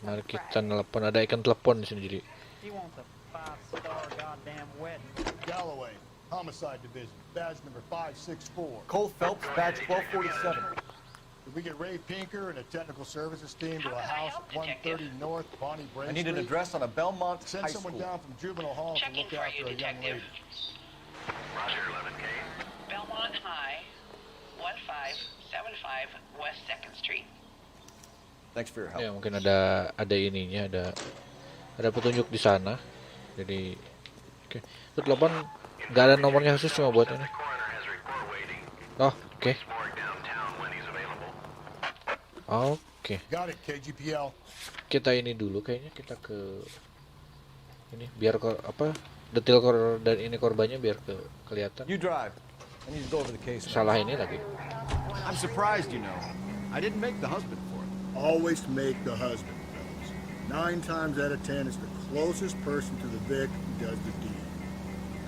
Mari kita nelpon. Ada ikan telepon di sini jadi. He wants a 5-star goddamn wedding. Galloway, Homicide Division, badge number 564. Cole Phelps, badge 1247. If we get Ray Pinker and a technical services team to a house at 130 North Bonnie Bray I need an Street, address on a Belmont send High someone School. down from juvenile hall to look after a young lady. Roger, 11K. Belmont High, 1575 West 2nd Street. Thanks for your help. Ya mungkin ada ininya, ada petunjuk di sana. Jadi oke. Itu telepon nggak ada nomornya khusus, cuma buat ini. Oh, oke. Oke. Got it, KGPL. Kita ini dulu kayaknya, kita ke ini biar detail dan ini korbannya biar kelihatan. You drive. I need to go over the case. Salah ini lagi. I'm surprised, you know. I didn't make the husband for it. Always make the husband, fellas. 9 times out of 10, it's the closest person to the Vic who does the deed.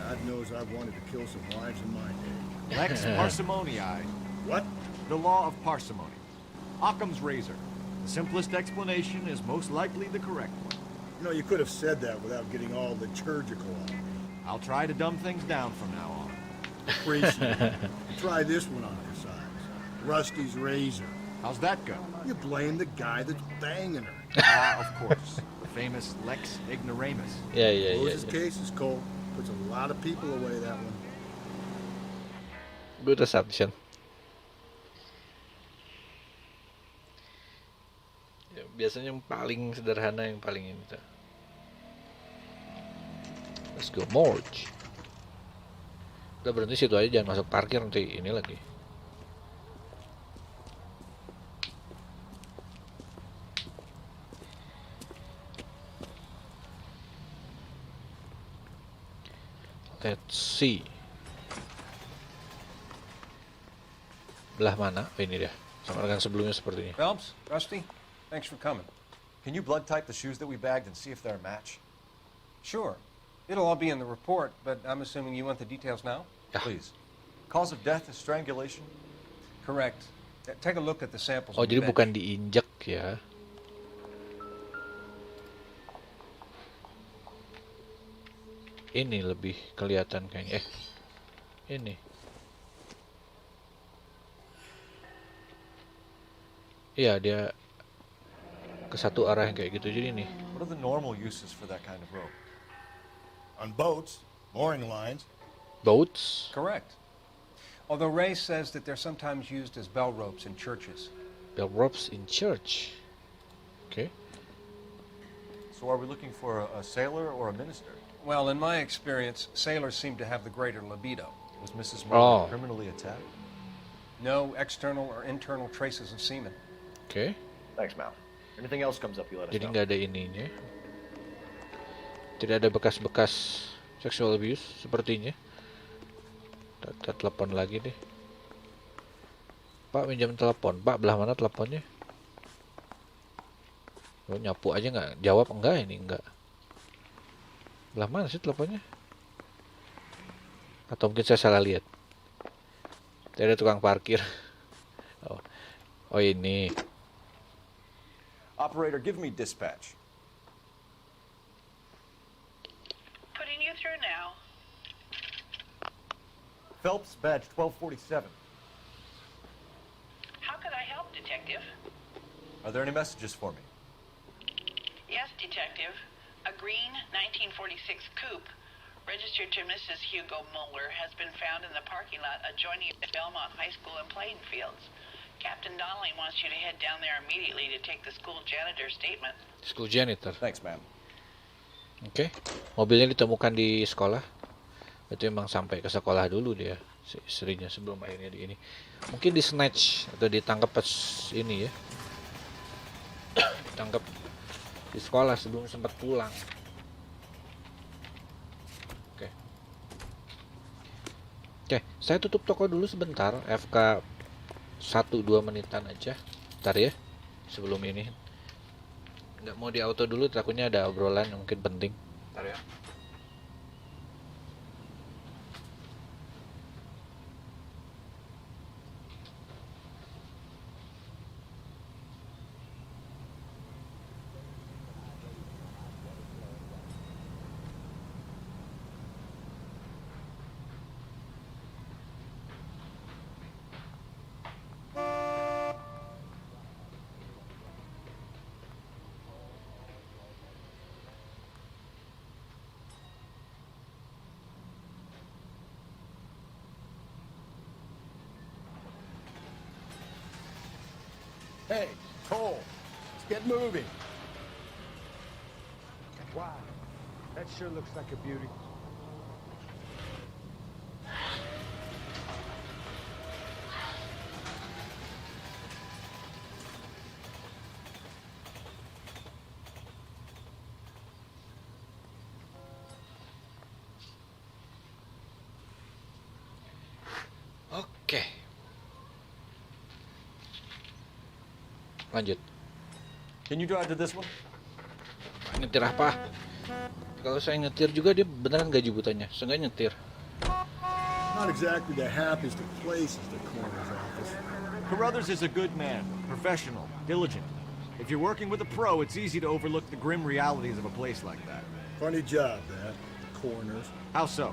God knows I've wanted to kill some wives in my day. Lex parsimoniae. What? The law of parsimony. Occam's razor. The simplest explanation is most likely the correct one. You know, you could have said that without getting all liturgical on me. I'll try to dumb things down from now on. Appreciate it. Try this one on for size. Rusty's razor. How's that go? You blame the guy that's banging her. Ah, of course. The famous Lex ignoramus. Yeah. Closes cases, Cole. Puts a lot of people away, that one. Good assumption. Ya, biasanya yang paling sederhana, yang paling ini. Let's go morgue. Udah berhenti situ aja, jangan masuk parkir nanti ini lagi. Let's see. Belah mana? Oh, ini dia. Sama dengan sebelumnya sepertinya. Phelps, Rusty, thanks for coming. Can you blood type the shoes that we bagged and see if they're a match? Sure. It'll all be in the report, but I'm assuming you want the details now? Please. Cause of death is strangulation? Correct. Take a look at the samples. Oh, on the jadi bench. bukan diinjek ya. Ini lebih kelihatan kayaknya. Ini. Iya, dia ke satu arah yang kayak gitu. Jadi nih. What are the normal uses for that kind of rope? On boats, mooring lines. Boats? Correct. Although Ray says that they're sometimes used as bell ropes in churches. Bell ropes in church. Okay. So are we looking for a sailor or a minister? Well, in my experience, sailors seem to have the greater libido. Was Mrs. Marlowe criminally attacked? No external or internal traces of semen. Okay. Thanks, Mal. Anything else comes up, you let us Jadi know. nggak ada ininya. Tidak ada bekas-bekas sexual abuse sepertinya. Kita telepon lagi deh. Pak, minjam telepon. Pak, belah mana teleponnya? Lo nyapu aja nggak? Jawab enggak ini? Enggak. Belah mana sih teleponnya? Atau mungkin saya salah lihat. Tidak ada tukang parkir. Oh ini. Operator, give me dispatch. Putting you through now. Phelps, badge 1247. How could I help, Detective? Are there any messages for me? Yes, Detective. A green 1946 coupe, registered to Mrs. Hugo Mueller, has been found in the parking lot adjoining the Belmont High School and playing fields. Captain Donnelly wants you to head down there immediately to take the school janitor's statement. School janitor. Thanks, ma'am. Oke. Mobilnya ditemukan di sekolah. Berarti memang sampai ke sekolah dulu dia, si istrinya, sebelum akhirnya di ini. Mungkin di snatch atau ditangkap pas ini ya. Ditangkap di sekolah sebelum sempat pulang. Oke, saya tutup toko dulu sebentar. FK 1-2 menitan aja. Bentar ya. Sebelum ini. Nggak mau di auto dulu, takutnya ada obrolan yang mungkin penting. Bentar ya. Hey, Cole, let's get moving. Wow, that sure looks like a beauty. Oke. Lanjut. Can you drive to this one? Nyetir apa? Kalau saya nyetir juga dia beneran gaji butanya. Seenggaknya nyetir. Not exactly the happiest of places, the coroner's office. Carruthers is a good man, professional, diligent. If you're working with a pro, it's easy to overlook the grim realities of a place like that. Funny job, that. Coroner's. How so?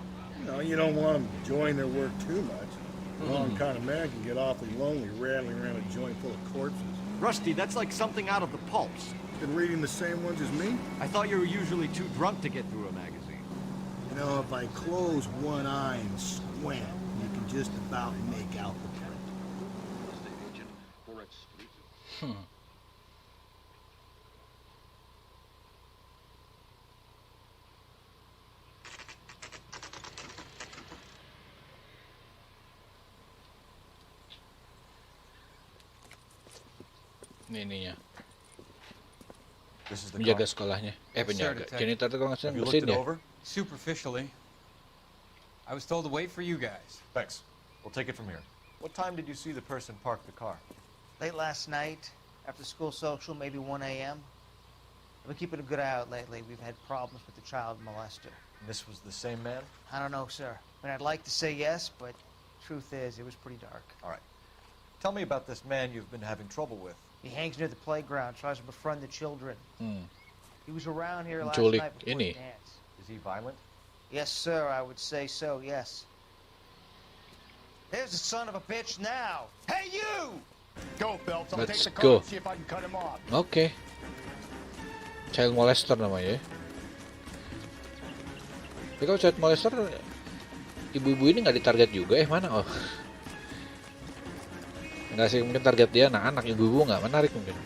You don't want them enjoying their work too much. The wrong kind of man can get awfully lonely rattling around a joint full of corpses. Rusty, that's like something out of the pulps. Been reading the same ones as me? I thought you were usually too drunk to get through a magazine. If I close one eye and squint, you can just about make out the print. Ininya. This is the Penjaga car. sekolahnya. Sir, Penjaga. Detective. Janitor tuh kalau nggak salah Have you mesin looked it ya. over? Superficially. I was told to wait for you guys. Thanks. We'll take it from here. What time did you see the person park the car? Late last night, after school social, maybe 1 a.m. I've been keeping a good eye out lately. We've had problems with the child molester. And this was the same man? I don't know, sir. I'd like to say yes, but truth is, it was pretty dark. All right. Tell me about this man you've been having trouble with. He hangs near the playground, tries to befriend the children. He was around here last Menculik night before ini. the dance. Is he violent? Yes, sir, I would say so, yes. There's the son of a bitch now. Hey, you! Go, Phelps. I'll Let's take the car go. and see if I can cut him off. Oke. Child molester namanya ya. Tapi kalau child molester, ibu-ibu ini nggak ditarget juga mana? Oh. Nggak sih, mungkin target dia anak-anak, ibu-ibu nggak menarik mungkin.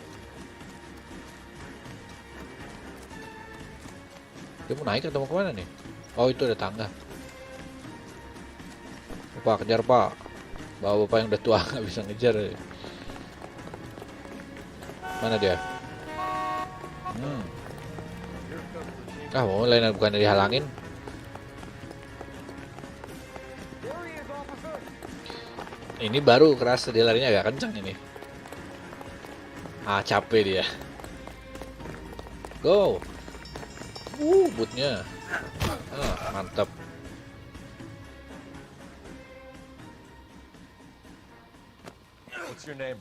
Dia mau naik atau mau kemana nih? Oh, itu ada tangga. Pak, kejar pak. Bapak yang udah tua nggak bisa ngejar. Mana dia? Mau lain bukan dihalangin. Ini baru keras, dia larinya agak kencang ini. Capek dia. Go. Bootnya. Mantap. What's your name?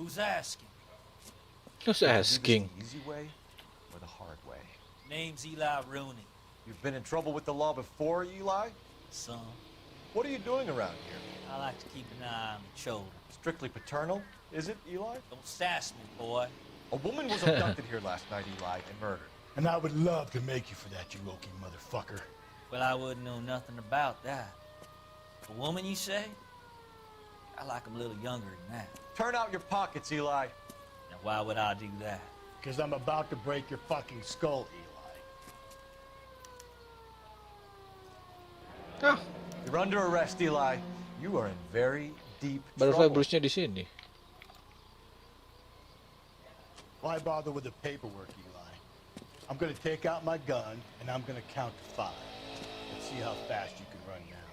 Who's asking? Who's asking? The easy way or the hard way? Name's Eli Rooney. You've been in trouble with the law before, Eli? Son, What are you doing around here? I like to keep an eye on the children. Strictly paternal, is it, Eli? Don't sass me, boy. A woman was abducted here last night, Eli, and murdered. And I would love to make you for that, you low-key motherfucker. Well, I wouldn't know nothing about that. A woman, you say? I like 'em a little younger than that. Turn out your pockets, Eli. Now, why would I do that? Because I'm about to break your fucking skull, Eli. You're under arrest, Eli. You are in very deep Butterfly trouble. Bruce-nya di sini. Why bother with the paperwork, Eli? I'm going to take out my gun, and I'm going to count to 5. Let's see how fast you can run now.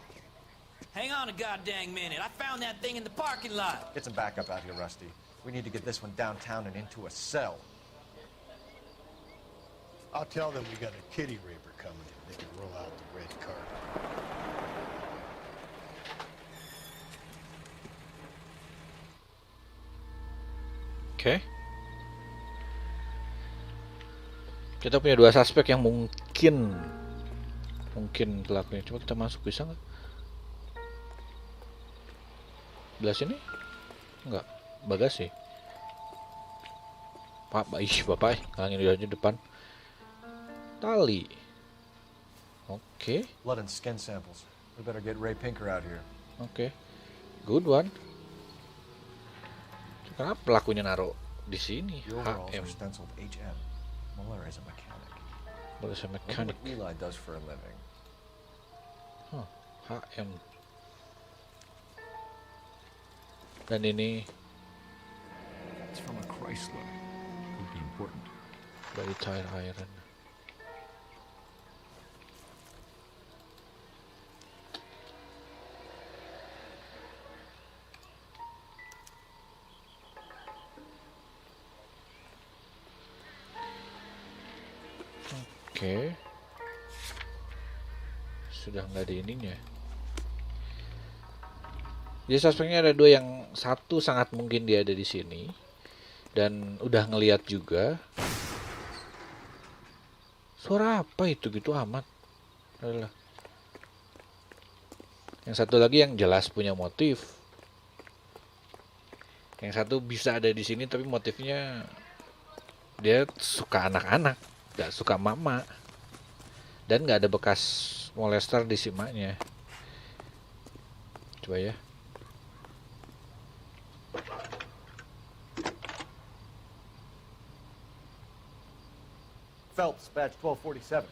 Hang on a goddamn minute. I found that thing in the parking lot. Get some backup out here, Rusty. We need to get this one downtown and into a cell. I'll tell them we got a kitty raper coming. They can roll out the red carpet. Oke. Kita punya 2 suspek yang mungkin pelakunya. Coba kita masuk, bisa nggak? Belah sini? Enggak. Bagasi. Bapak, halangin dia aja depan. Tali. Oke. Blood and skin samples. We better get Ray Pinker out here. Oke. Good one. Kenapa pelakunya naruh di sini? The overalls HM. are stenciled HM. Muller is a mechanic. Muller is a Look mechanic. what Eli does for a living. Huh, HM. Dan ini It's from a Chrysler. Could be important. dari tire iron. Oke. Sudah nggak ada ininya. Jadi suspeknya ada dua, yang satu sangat mungkin dia ada di sini dan udah ngelihat juga. Suara apa itu gitu amat? Adalah. Yang satu lagi yang jelas punya motif. Yang satu bisa ada di sini tapi motifnya dia suka anak-anak, gak suka mama, dan gak ada bekas molester di simaknya. Coba ya. Phelps, badge 1247.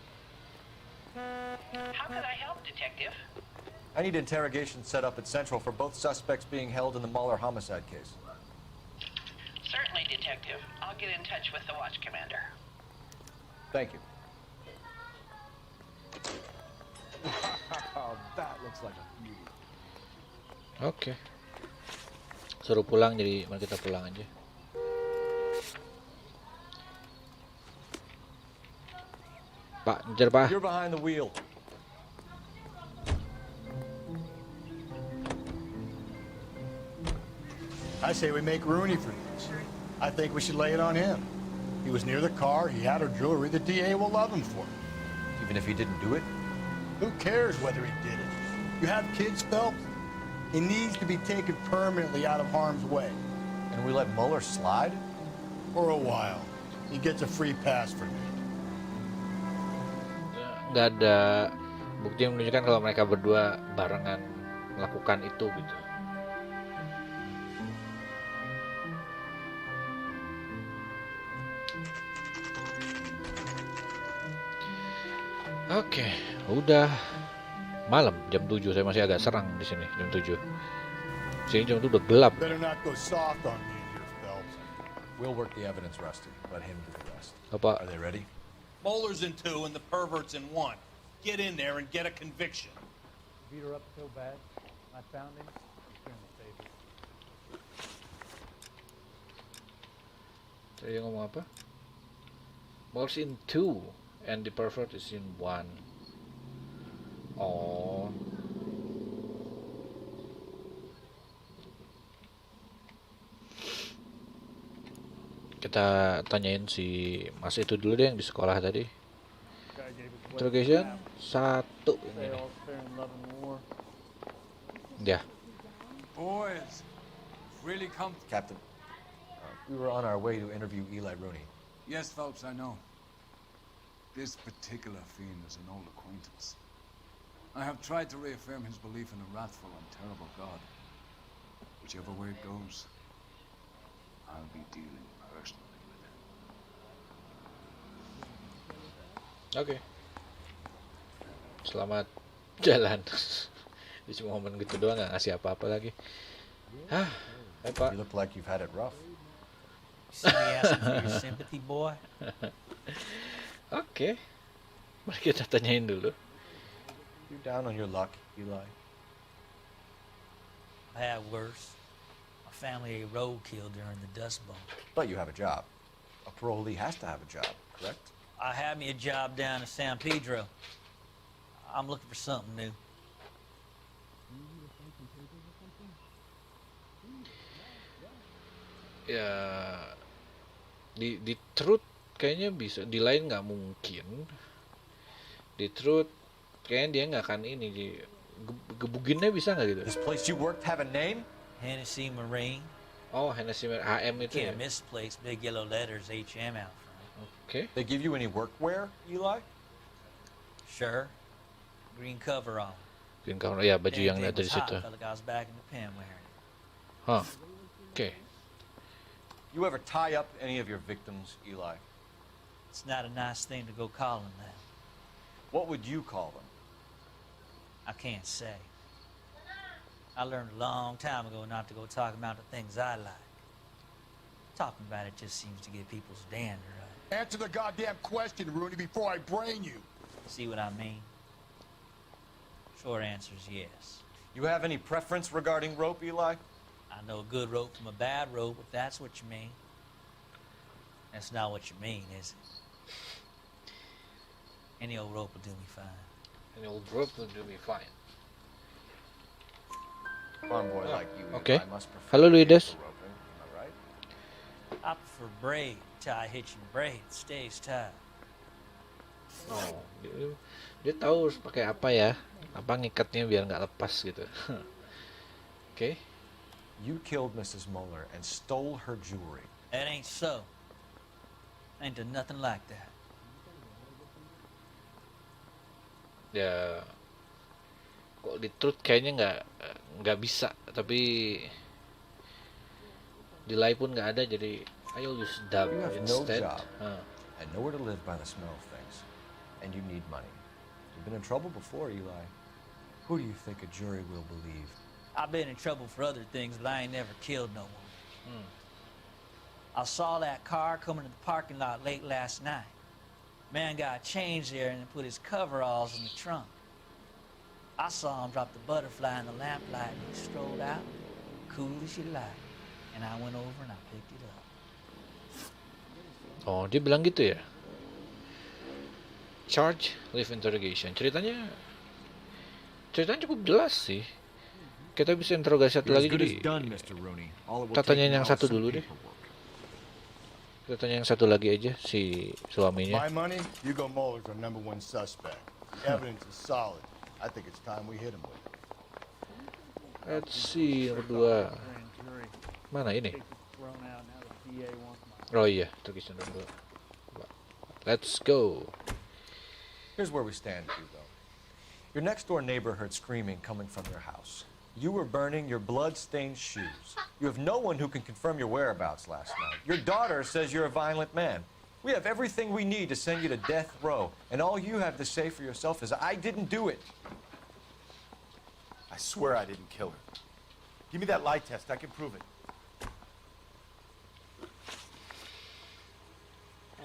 How can I help, Detective? I need interrogation set up at Central for both suspects being held in the Muller homicide case. Certainly, Detective. I'll get in touch with the watch commander. Thank you. That looks like a beauty. Oke. Suruh pulang, jadi mari kita pulang aja. Pak, ngejar Pak. You're behind the wheel. I say we make Rooney for this. I think we should lay it on him. He was near the car, he had her jewelry, the DA will love him for it. Even if he didn't do it? Who cares whether he did it? You have kids, Phelps? He needs to be taken permanently out of harm's way. And we let Muller slide? For a while. He gets a free pass for me. Nggak ada bukti yang menunjukkan kalau mereka berdua barengan melakukan itu gitu. Oke, udah malam jam 7. Saya masih agak serang di sini jam 7. Sini jam 7 udah gelap. Better not go soft on me here, Phelps. We'll work the evidence, Rusty. Let him do the rest. Apa? Are they ready? Muller's in 2 and the pervert's in 1. Get in there and get a conviction. Beat her up so bad. I found him. He's doing the favor. Tadi ngomong apa? Muller's in 2 and the pervert is in 1. Oh. Kita tanyain si Mas itu dulu deh yang di sekolah tadi. Interrogation 1 ini. Ya. Boys, really come. Captain, we were on our way to interview Eli Rooney. Yes, Phelps, I know. This particular fiend is an old acquaintance. I have tried to reaffirm his belief in a wrathful and terrible God. Whichever way it goes, I'll be dealing personally with him. Oke. Selamat jalan. Di cuma momen gitu doang, nggak ngasih apa-apa lagi. Hah, Pak. You look like you've had it rough. See me asking for your sympathy, boy? Oke. Mari kita tanyain dulu. You down on your luck, Eli? I had worse. My family ate roadkill during the Dust Bowl. But you have a job. A parolee has to have a job, correct? I had me a job down in San Pedro. I'm looking for something new. Ya, di Truth kayaknya bisa, di lain nggak mungkin. Di Truth kayaknya dia nggak akan ini, gebukinnya bisa nggak gitu? This place you worked have a name? Hennessy Marine. Oh, Hennessy HM itu ya? Can't miss the place, big yellow letters, HM out front. Okay. They give you any workwear, Eli? Sure. Green cover on. Green cover, ya baju yang ada di situ. Felt like I was back in the pen wearing it. Hah, oke. You ever tie up any of your victims, Eli? It's not a nice thing to go calling them. What would you call them? I can't say. I learned a long time ago not to go talking about the things I like. Talking about it just seems to get people's dander up. Answer the goddamn question, Rooney, before I brain you. See what I mean? Short answer is yes. You have any preference regarding rope, Eli? I know a good rope from a bad rope, if that's what you mean. That's not what you mean, is it? Any old rope will do me fine. Any old rope will do me fine. Farm boy like you, Okay. Eli, must prefer Halo Luides. roping, am I right? I prefer braid. Tie hitching braid. Stays tied. Oh, dia tahu harus pakai apa ya, apa ngikatnya biar nggak lepas gitu. Okay. You killed Mrs. Muller and stole her jewelry. That ain't so. I ain't done nothing like that. Ya, kok di truth kayaknya nggak bisa, tapi di lie pun nggak ada, jadi I'll use dub You have instead. no job and nowhere to live by the smell of things, and you need money. You've been in trouble before, Eli. Who do you think a jury will believe? I've been in trouble for other things, but I ain't never killed no one. I saw that car coming to the parking lot late last night. Man got changed there and then put his coveralls in the trunk. I saw him drop the butterfly in the lamplight and he strolled out, cool as you like. And I went over and I picked it up. Oh, dia bilang gitu ya. Charge, live interrogation. Ceritanya cukup jelas sih. Kita bisa interogasi satu lagi, jadi kita tanya yang satu dulu deh. Kita tanya yang satu lagi aja, si suaminya. My money, Hugo Muller's our #1 suspect. The evidence is solid. I think it's time we hit him with it. Let's see, nomor 2. Mana ini? Oh iya, interrogation nomor 2. Let's go. Here's where we stand, Hugo. Your next door neighbor heard screaming coming from your house. You were burning your blood-stained shoes. You have no one who can confirm your whereabouts last night. Your daughter says you're a violent man. We have everything we need to send you to death row, and all you have to say for yourself is, I didn't do it. I swear I didn't kill her. Give me that lie test. I can prove it.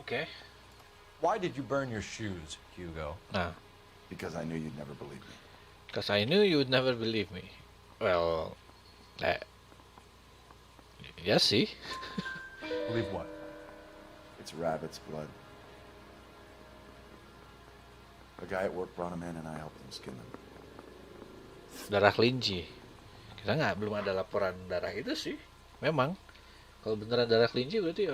Okay. Why did you burn your shoes, Hugo? Because I knew you'd never believe me. Because I knew you would never believe me. Well, yeah, see. Believe what? It's rabbit's blood. A guy at work brought him in and I helped him skin them. Darah kelinci. Kita belum ada laporan darah itu sih. Memang, kalau beneran darah kelinci berarti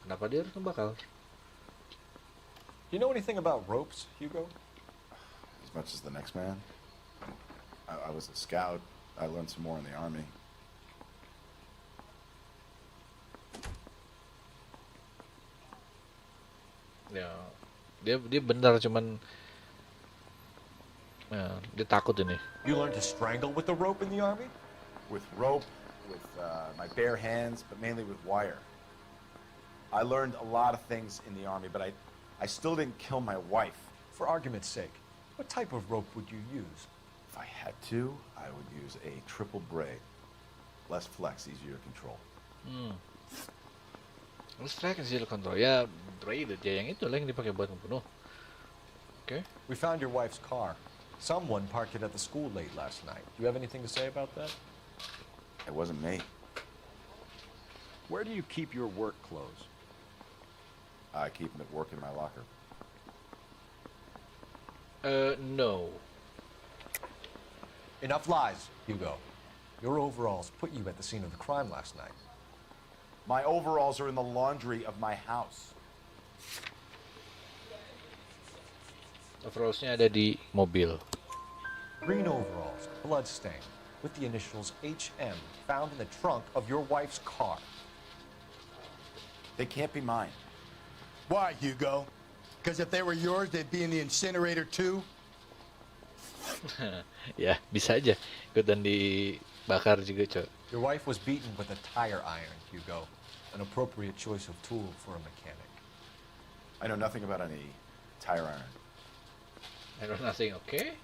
kenapa dia harus ngebakar? You know anything about ropes, Hugo? As much as the next man. I was a scout. I learned some more in the army. Ya, dia benar, cuman dia takut ini. You learned to strangle with the rope in the army? With rope, with my bare hands, but mainly with wire. I learned a lot of things in the army, but I still didn't kill my wife. For argument's sake, what type of rope would you use? If I had to, I would use a triple braid. Less flex, easier to control. Less flex, easier to control. Ya, braided ya, yang itu lah yang dipakai buat membunuh. Okay. We found your wife's car. Someone parked it at the school late last night. Do you have anything to say about that? It wasn't me. Where do you keep your work clothes? I keep them at work in my locker. No. Enough lies, Hugo. Your overalls put you at the scene of the crime last night. My overalls are in the laundry of my house. Overallsnya ada di mobil. Green overalls, bloodstained, with the initials HM, found in the trunk of your wife's car. They can't be mine. Why, Hugo? Because if they were yours, they'd be in the incinerator too? Ya, bisa aja ikutan dibakar juga, Cok. Your wife was beaten with a tire iron, Hugo. an appropriate choice of tool for a mechanic. I know nothing about any tire iron. I know nothing, okay?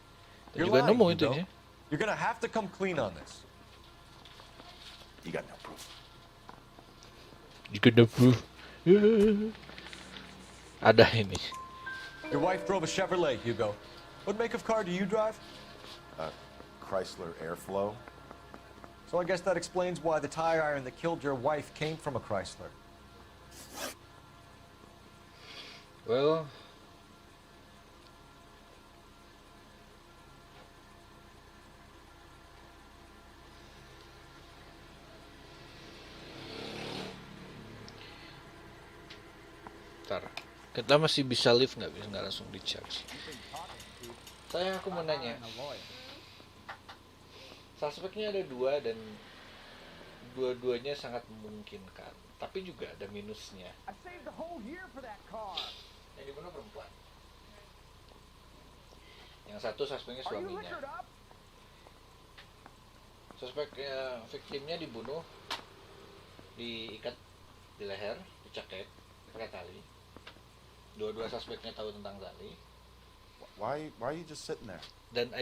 You're Juga lying, nemu Hugo. intinya. You're gonna have to come clean on this. You got no proof. You got no proof. Ada ini. Your wife drove a Chevrolet, Hugo. What make of car do you drive? Chrysler Airflow. So I guess that explains why the tire iron that killed your wife came from a Chrysler. Well, ntar kita masih bisa live nggak langsung di charge. Sayang, aku mau nanya. Suspeknya ada 2 dan dua-duanya sangat memungkinkan, tapi juga ada minusnya. Yang dibunuh perempuan. Yang satu suspeknya suaminya. Victimnya dibunuh, diikat di leher, dicekek pakai tali. Dua-dua suspeknya tahu tentang tali. Why are you just sitting there? Dan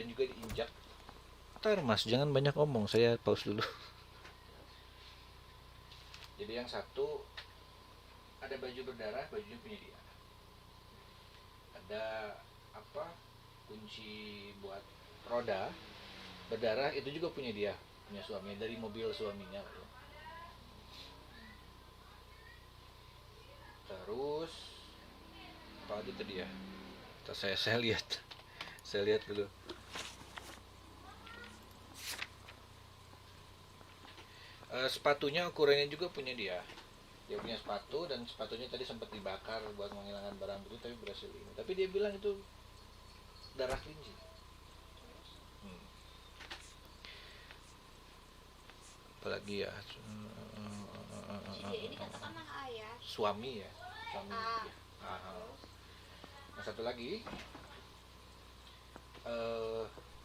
juga diinjak. Ntar mas, jangan banyak ngomong, saya pause dulu. Jadi yang satu ada baju berdarah, bajunya punya dia. Ada kunci buat roda berdarah, itu juga punya dia, punya suaminya, dari mobil suaminya. Terus apa lagi tadi ya? Saya lihat dulu. Sepatunya ukurannya juga punya dia. Dia punya sepatu dan sepatunya tadi sempat dibakar buat menghilangkan barang bukti tapi berhasil ini. Tapi dia bilang itu darah kelinci. Apalagi ya? Ini katakan ayah. Suami ya. Nah, satu lagi,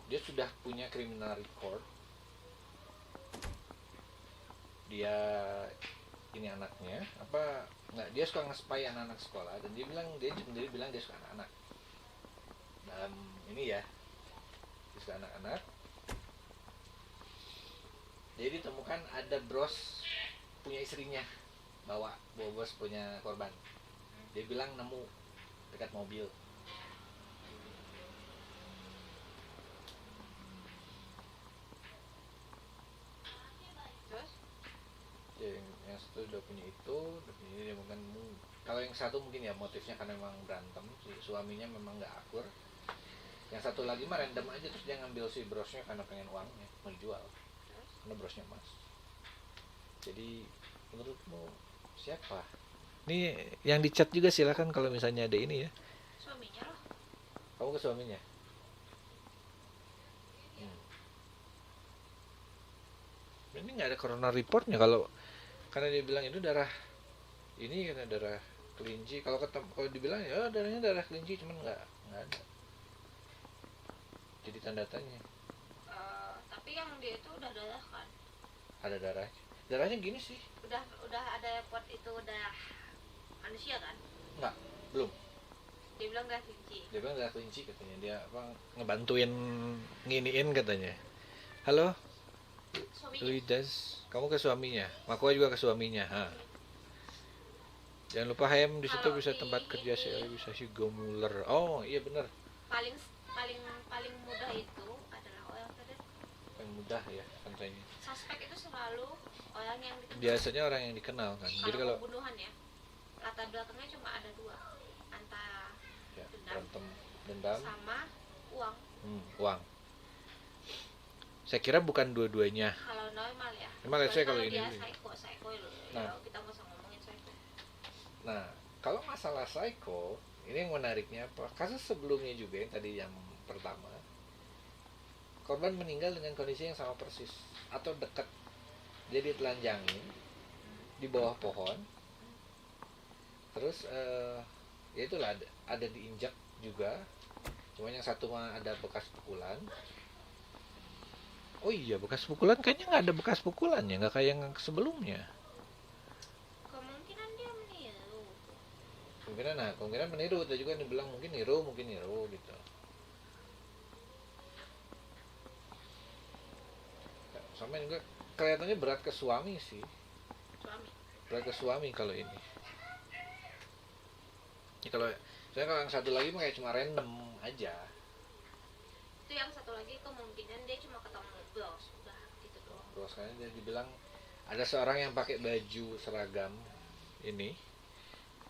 dia sudah punya criminal record. Dia ini anaknya dia suka nge-spy anak-anak sekolah dan dia sendiri bilang dia suka anak-anak. Dalam ini ya, dia suka anak-anak. Jadi ditemukan ada bros punya istrinya, bawa bos punya korban. Dia bilang nemu dekat mobil. Yang satu udah punya itu, dia mungkin kalau yang satu mungkin ya motifnya karena memang berantem, si suaminya memang nggak akur. Yang satu lagi mah random aja, terus dia ngambil si brosnya karena pengen uangnya, mau dijual karena brosnya emas. Jadi menurutmu siapa? Ini yang di chat juga silakan kalau misalnya ada ini ya. Suaminya loh. Kamu ke suaminya? Ini nggak ada corona reportnya karena dia bilang itu darah ini karena darah kelinci. Kalau dibilang ya darahnya darah kelinci, cuman nggak ada. Jadi tanda tanya. Tapi yang dia itu udah darah kan? Ada darah. Darahnya gini sih. Udah ada report itu udah manusia kan? Enggak, belum. Dia bilang darah kelinci. Dia bilang darah kelinci katanya. Dia ngebantuin nginiin katanya. Halo? Luidas, kamu ke suaminya, Makua juga ke suaminya. Jangan lupa Hem di situ bisa tempat kerja saya, bisa Hugo Muller. Oh iya benar. Paling mudah itu adalah orang terdekat. Paling mudah ya katanya. Suspek itu selalu orang yang dikenal. Biasanya orang yang dikenal kan. Jadi kalau pembunuhan ya, latar belakangnya cuma ada 2, antara ya, dendam sama uang. Uang. Saya kira bukan dua-duanya. Kalau normal ya. Normal saya kalau ini. Psycho nah, kita mau ngomongin psycho. Nah, kalau masalah psycho, ini yang menariknya apa? Kasus sebelumnya juga yang tadi yang pertama, korban meninggal dengan kondisi yang sama persis atau dekat. Dia ditelanjangin di bawah pohon. Terus ya itulah ada diinjak juga. Cuma yang satu mah ada bekas pukulan. Oh iya, bekas pukulan kayaknya nggak ada bekas pukulan ya, nggak kayak yang sebelumnya. Kemungkinan meniru. Tadi juga dibilang mungkin niru gitu. Sama juga kelihatannya berat ke suami sih. Berat ke suami kalau ini. Ya, kalau yang satu lagi mah kayak cuma random aja. Itu yang satu lagi kemungkinan dia cuma ketemu bos, udah gitu doang. Terus kan dia dibilang ada seorang yang pakai baju seragam ini,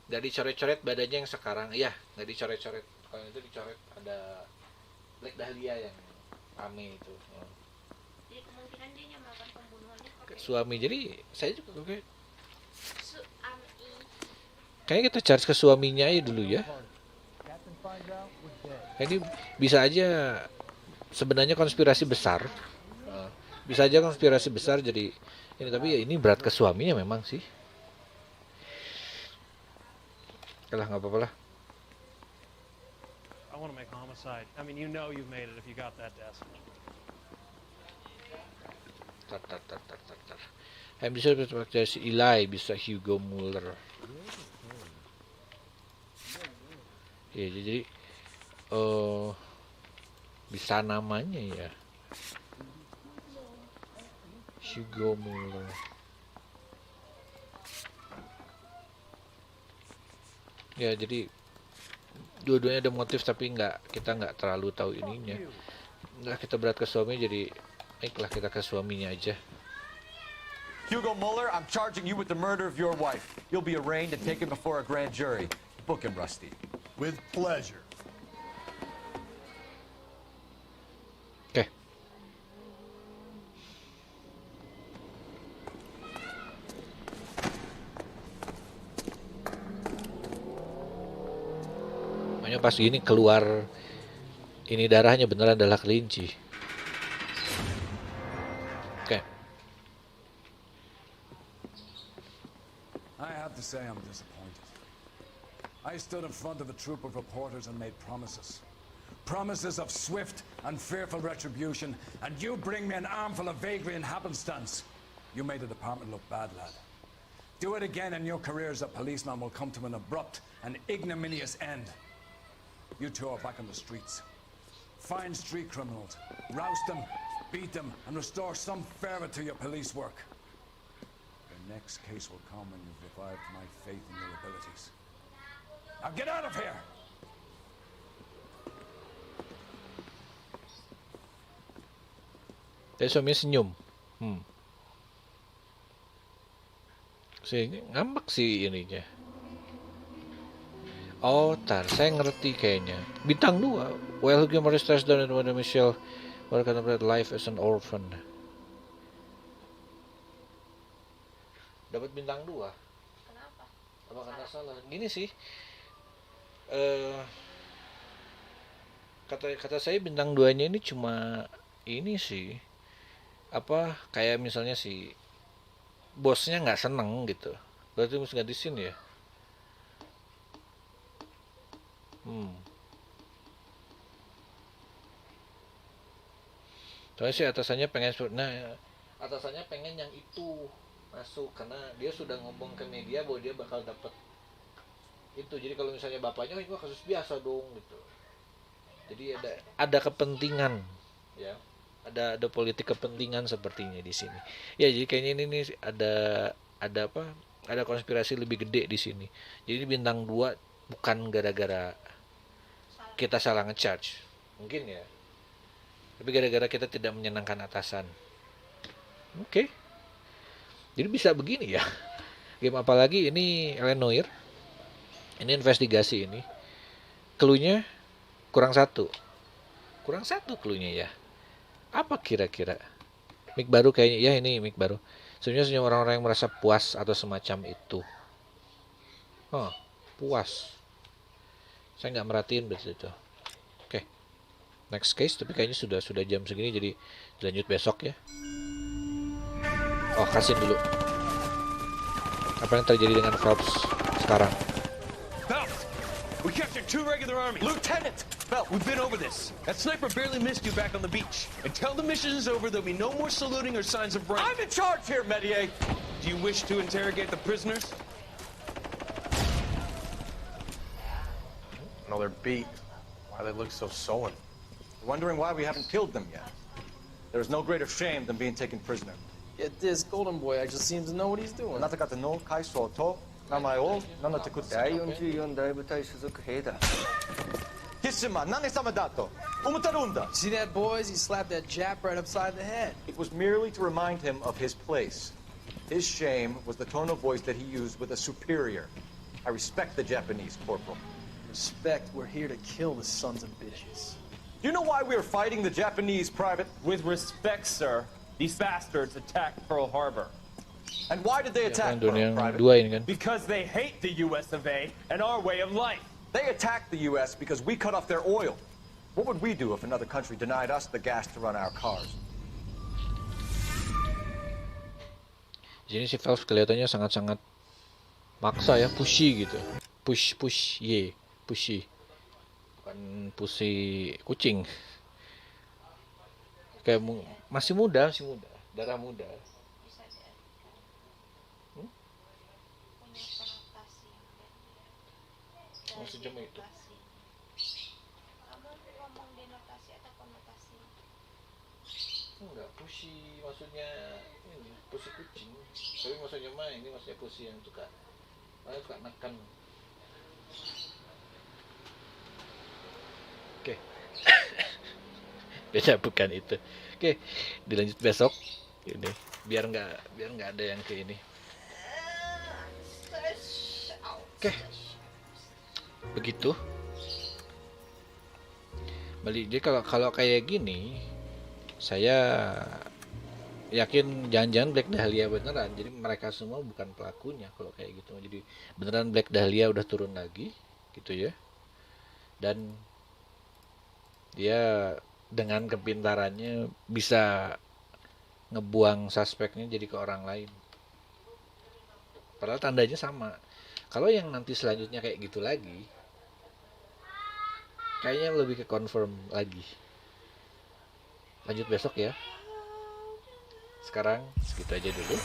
nggak dicoret-coret badannya yang sekarang, iya nggak dicoret-coret. Kalau itu dicoret ada Black Dahlia yang rame itu. Jadi kemungkinan dia yang melakukan pembunuhannya Ke suami. Jadi saya juga kayak suami. kayaknya kita charge ke suaminya aja dulu ya. Ini bisa aja sebenarnya konspirasi besar. Bisa aja konspirasi besar jadi ini, tapi ya ini berat ke suaminya memang sih. Kalah nggak apa-apa lah. I want to make homicide. I mean, you know you've made it if you got that desk. Tar. Yang bisa pakai si Eli, bisa Hugo Muller. Ya jadi bisa namanya ya. Hugo Muller. Ya jadi dua-duanya ada motif tapi kita nggak terlalu tahu ininya. Nah kita berat ke suami jadi baiklah kita ke suaminya aja. Hugo Muller, I'm charging you with the murder of your wife. You'll be arraigned and taken before a grand jury. Book him, Rusty. With pleasure. Oke. Makanya pas gini keluar ini darahnya beneran adalah kelinci. Oke. I have to say I'm disappointed. I stood in front of a troop of reporters and made promises. Promises of swift and fearful retribution, and you bring me an armful of vagary and happenstance. You made the department look bad, lad. Do it again and your career as a policeman will come to an abrupt and ignominious end. You two are back on the streets. Find street criminals, roust them, beat them, and restore some fervor to your police work. The next case will come when you've revived my faith in your abilities. Now get out of here! Suaminya senyum. Ngambek sih ininya. Oh, saya ngerti kayaknya. Bintang 2. While Gilmore stares down at Michelle, welcome to life as an orphan. Dapat bintang 2. Kenapa? Apa karena salah? Gini sih. Kata saya bintang 2-nya ini cuma ini sih. Apa kayak misalnya si bosnya nggak seneng gitu. Berarti mesti ganti scene ya. Soalnya sih atasannya pengen yang itu masuk karena dia sudah ngomong ke media bahwa dia bakal dapat itu. Jadi kalau misalnya bapaknya itu kasus biasa dong gitu. Jadi ada kepentingan ya. Ada politik kepentingan sepertinya di sini. Ya jadi kayaknya ini ada konspirasi lebih gede di sini. Jadi bintang 2 bukan gara-gara kita salah nge-charge. Mungkin ya. Tapi gara-gara kita tidak menyenangkan atasan. Oke. Jadi bisa begini ya. Game apa lagi? Ini Noire. Ini investigasi ini. Cluenya kurang 1. Kurang 1 cluenya ya. Apa kira-kira? Mic baru kayaknya. Ya ini mic baru. Sebenarnya orang-orang yang merasa puas atau semacam itu. Puas. Saya nggak merhatiin begitu. Oke. Next case, tapi kayaknya sudah jam segini jadi lanjut besok ya. Kasih dulu. Apa yang terjadi dengan Phelps sekarang? Phelps, we captured 2 regular army. Lieutenant, Phelps, we've been over this. That sniper barely missed you back on the beach. Until the mission is over, there'll be no more saluting or signs of rank. I'm in charge here, Medier. Do you wish to interrogate the prisoners? Well, they're beat. Why they look so sullen? Wondering why we haven't killed them yet. There's no greater shame than being taken prisoner. Yet this golden boy actually seems to know what he's doing. あなた方の階層と名前を名乗ってください。第44大部隊所属兵だ。貴様、何様だと思ってるんだ。 See that, boys? He slapped that Jap right upside the head. It was merely to remind him of his place. His shame was the tone of voice that he used with a superior. I respect the Japanese, Corporal. Respect, we're here to kill the sons of bitches. Do you know why we are fighting the Japanese, Private? With respect, sir, these bastards attacked Pearl Harbor. And why did they attack Pearl, Pearl, Private? dua ini kan. Because they hate the US of A and our way of life. They attacked the U.S. because we cut off their oil. What would we do if another country denied us the gas to run our cars? Di sini si Phelps kelihatannya sangat-sangat maksa ya, pushy gitu. Pushy, pushy. Bukan pushy kucing. Kayak masih muda, darah muda. Sejam itu. Enggak, pushy maksudnya ini, pushy kucing. Tapi maksudnya mah ini maksudnya pushy yang suka nekan. Oke. Beda bukan itu. Oke, dilanjut besok. Ini biar nggak ada yang ke ini. Oke. Begitu. Jadi kalau kayak gini, saya yakin jangan-jangan Black Dahlia beneran. Jadi mereka semua bukan pelakunya kalau kayak gitu. Jadi beneran Black Dahlia udah turun lagi, gitu ya. Dan dia dengan kepintarannya bisa ngebuang suspeknya jadi ke orang lain. Padahal tandanya sama. Kalau yang nanti selanjutnya kayak gitu lagi, kayaknya lebih ke confirm lagi. Lanjut besok ya. Sekarang segitu aja dulu.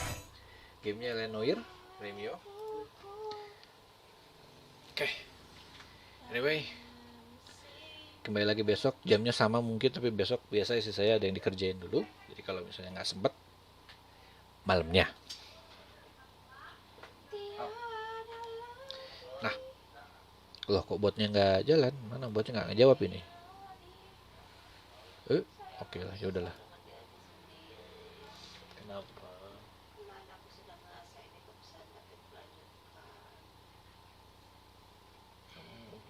Gamenya Noire, Remio. Oke. Anyway, kembali lagi besok. Jamnya sama mungkin, tapi besok biasa sih saya ada yang dikerjain dulu. Jadi kalau misalnya nggak sempet, malamnya. Nah, loh kok botnya nggak jalan? Mana botnya nggak ngejawab ini? Oke lah, ya udahlah. Kenapa?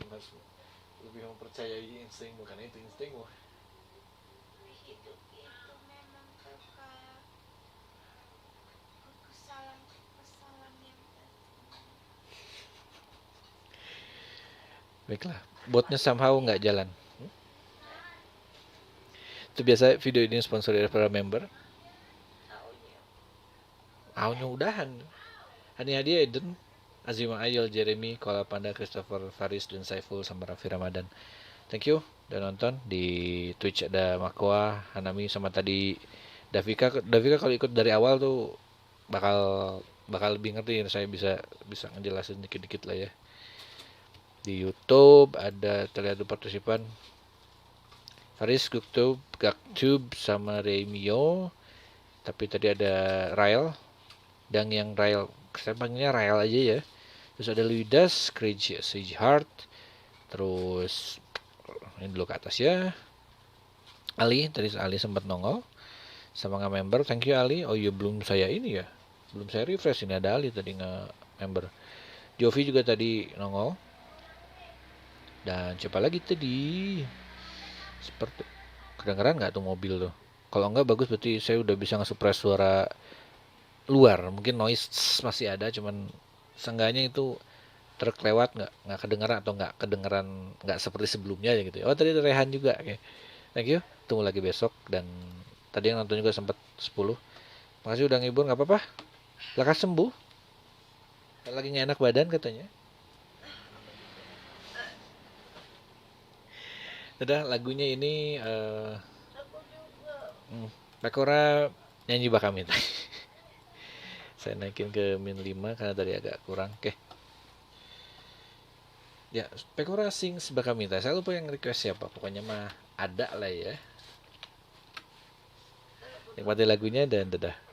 Harus lebih mempercayai insting, bukan itu instingmu. Hidup itu memang kayak kesalahan yang Baiklah, botnya somehow nggak jalan. Itu biasa video ini sponsor dari para member. Aunya udahan. Hani hadiah Eden, Azima Ayol, Jeremy, Koala Panda, Christopher, Faris, dan Saiful, sama Raffi Ramadan. Thank you udah nonton. Di Twitch ada Makoa, Hanami, sama tadi Davika. Davika kalau ikut dari awal tuh bakal lebih ngerti. Saya bisa ngejelasin dikit-dikit lah ya. Di YouTube ada terlihat partisipan Faris, Gaktube, sama Remio. Tapi tadi ada Rael, dan yang Rael, saya panggilnya Rael aja ya. Terus ada Luidas, Crazy Heart. Terus ini dulu ke atas ya. Ali, tadi Ali sempat nongol sama nge-member. Thank you Ali. Oh iya, belum saya ini ya, belum saya refresh. Ini ada Ali tadi nge-member. Jovi juga tadi nongol. Dan siapa lagi tadi? Seperti kedengeran nggak tuh mobil tuh? Kalau nggak bagus, berarti saya udah bisa nge-suppress suara luar. Mungkin noise masih ada, cuman seenggaknya itu truk lewat nggak kedengeran, atau nggak kedengeran nggak seperti sebelumnya gitu. Oh tadi ada Rehan juga. Oke. Thank you. Tunggu lagi besok. Dan tadi yang nonton juga sempat 10. Makasih udah ngibur, nggak apa-apa. Lekas sembuh. Lagi nggak enak badan katanya. Udah, lagunya ini Pekora nyanyi Bakamit. Saya naikin ke -5 karena tadi agak kurang. Oke. Ya, spekulasi bakal minta. Saya lupa yang request siapa. Pokoknya mah ada lah ya. Nikmati lagunya dan dadah.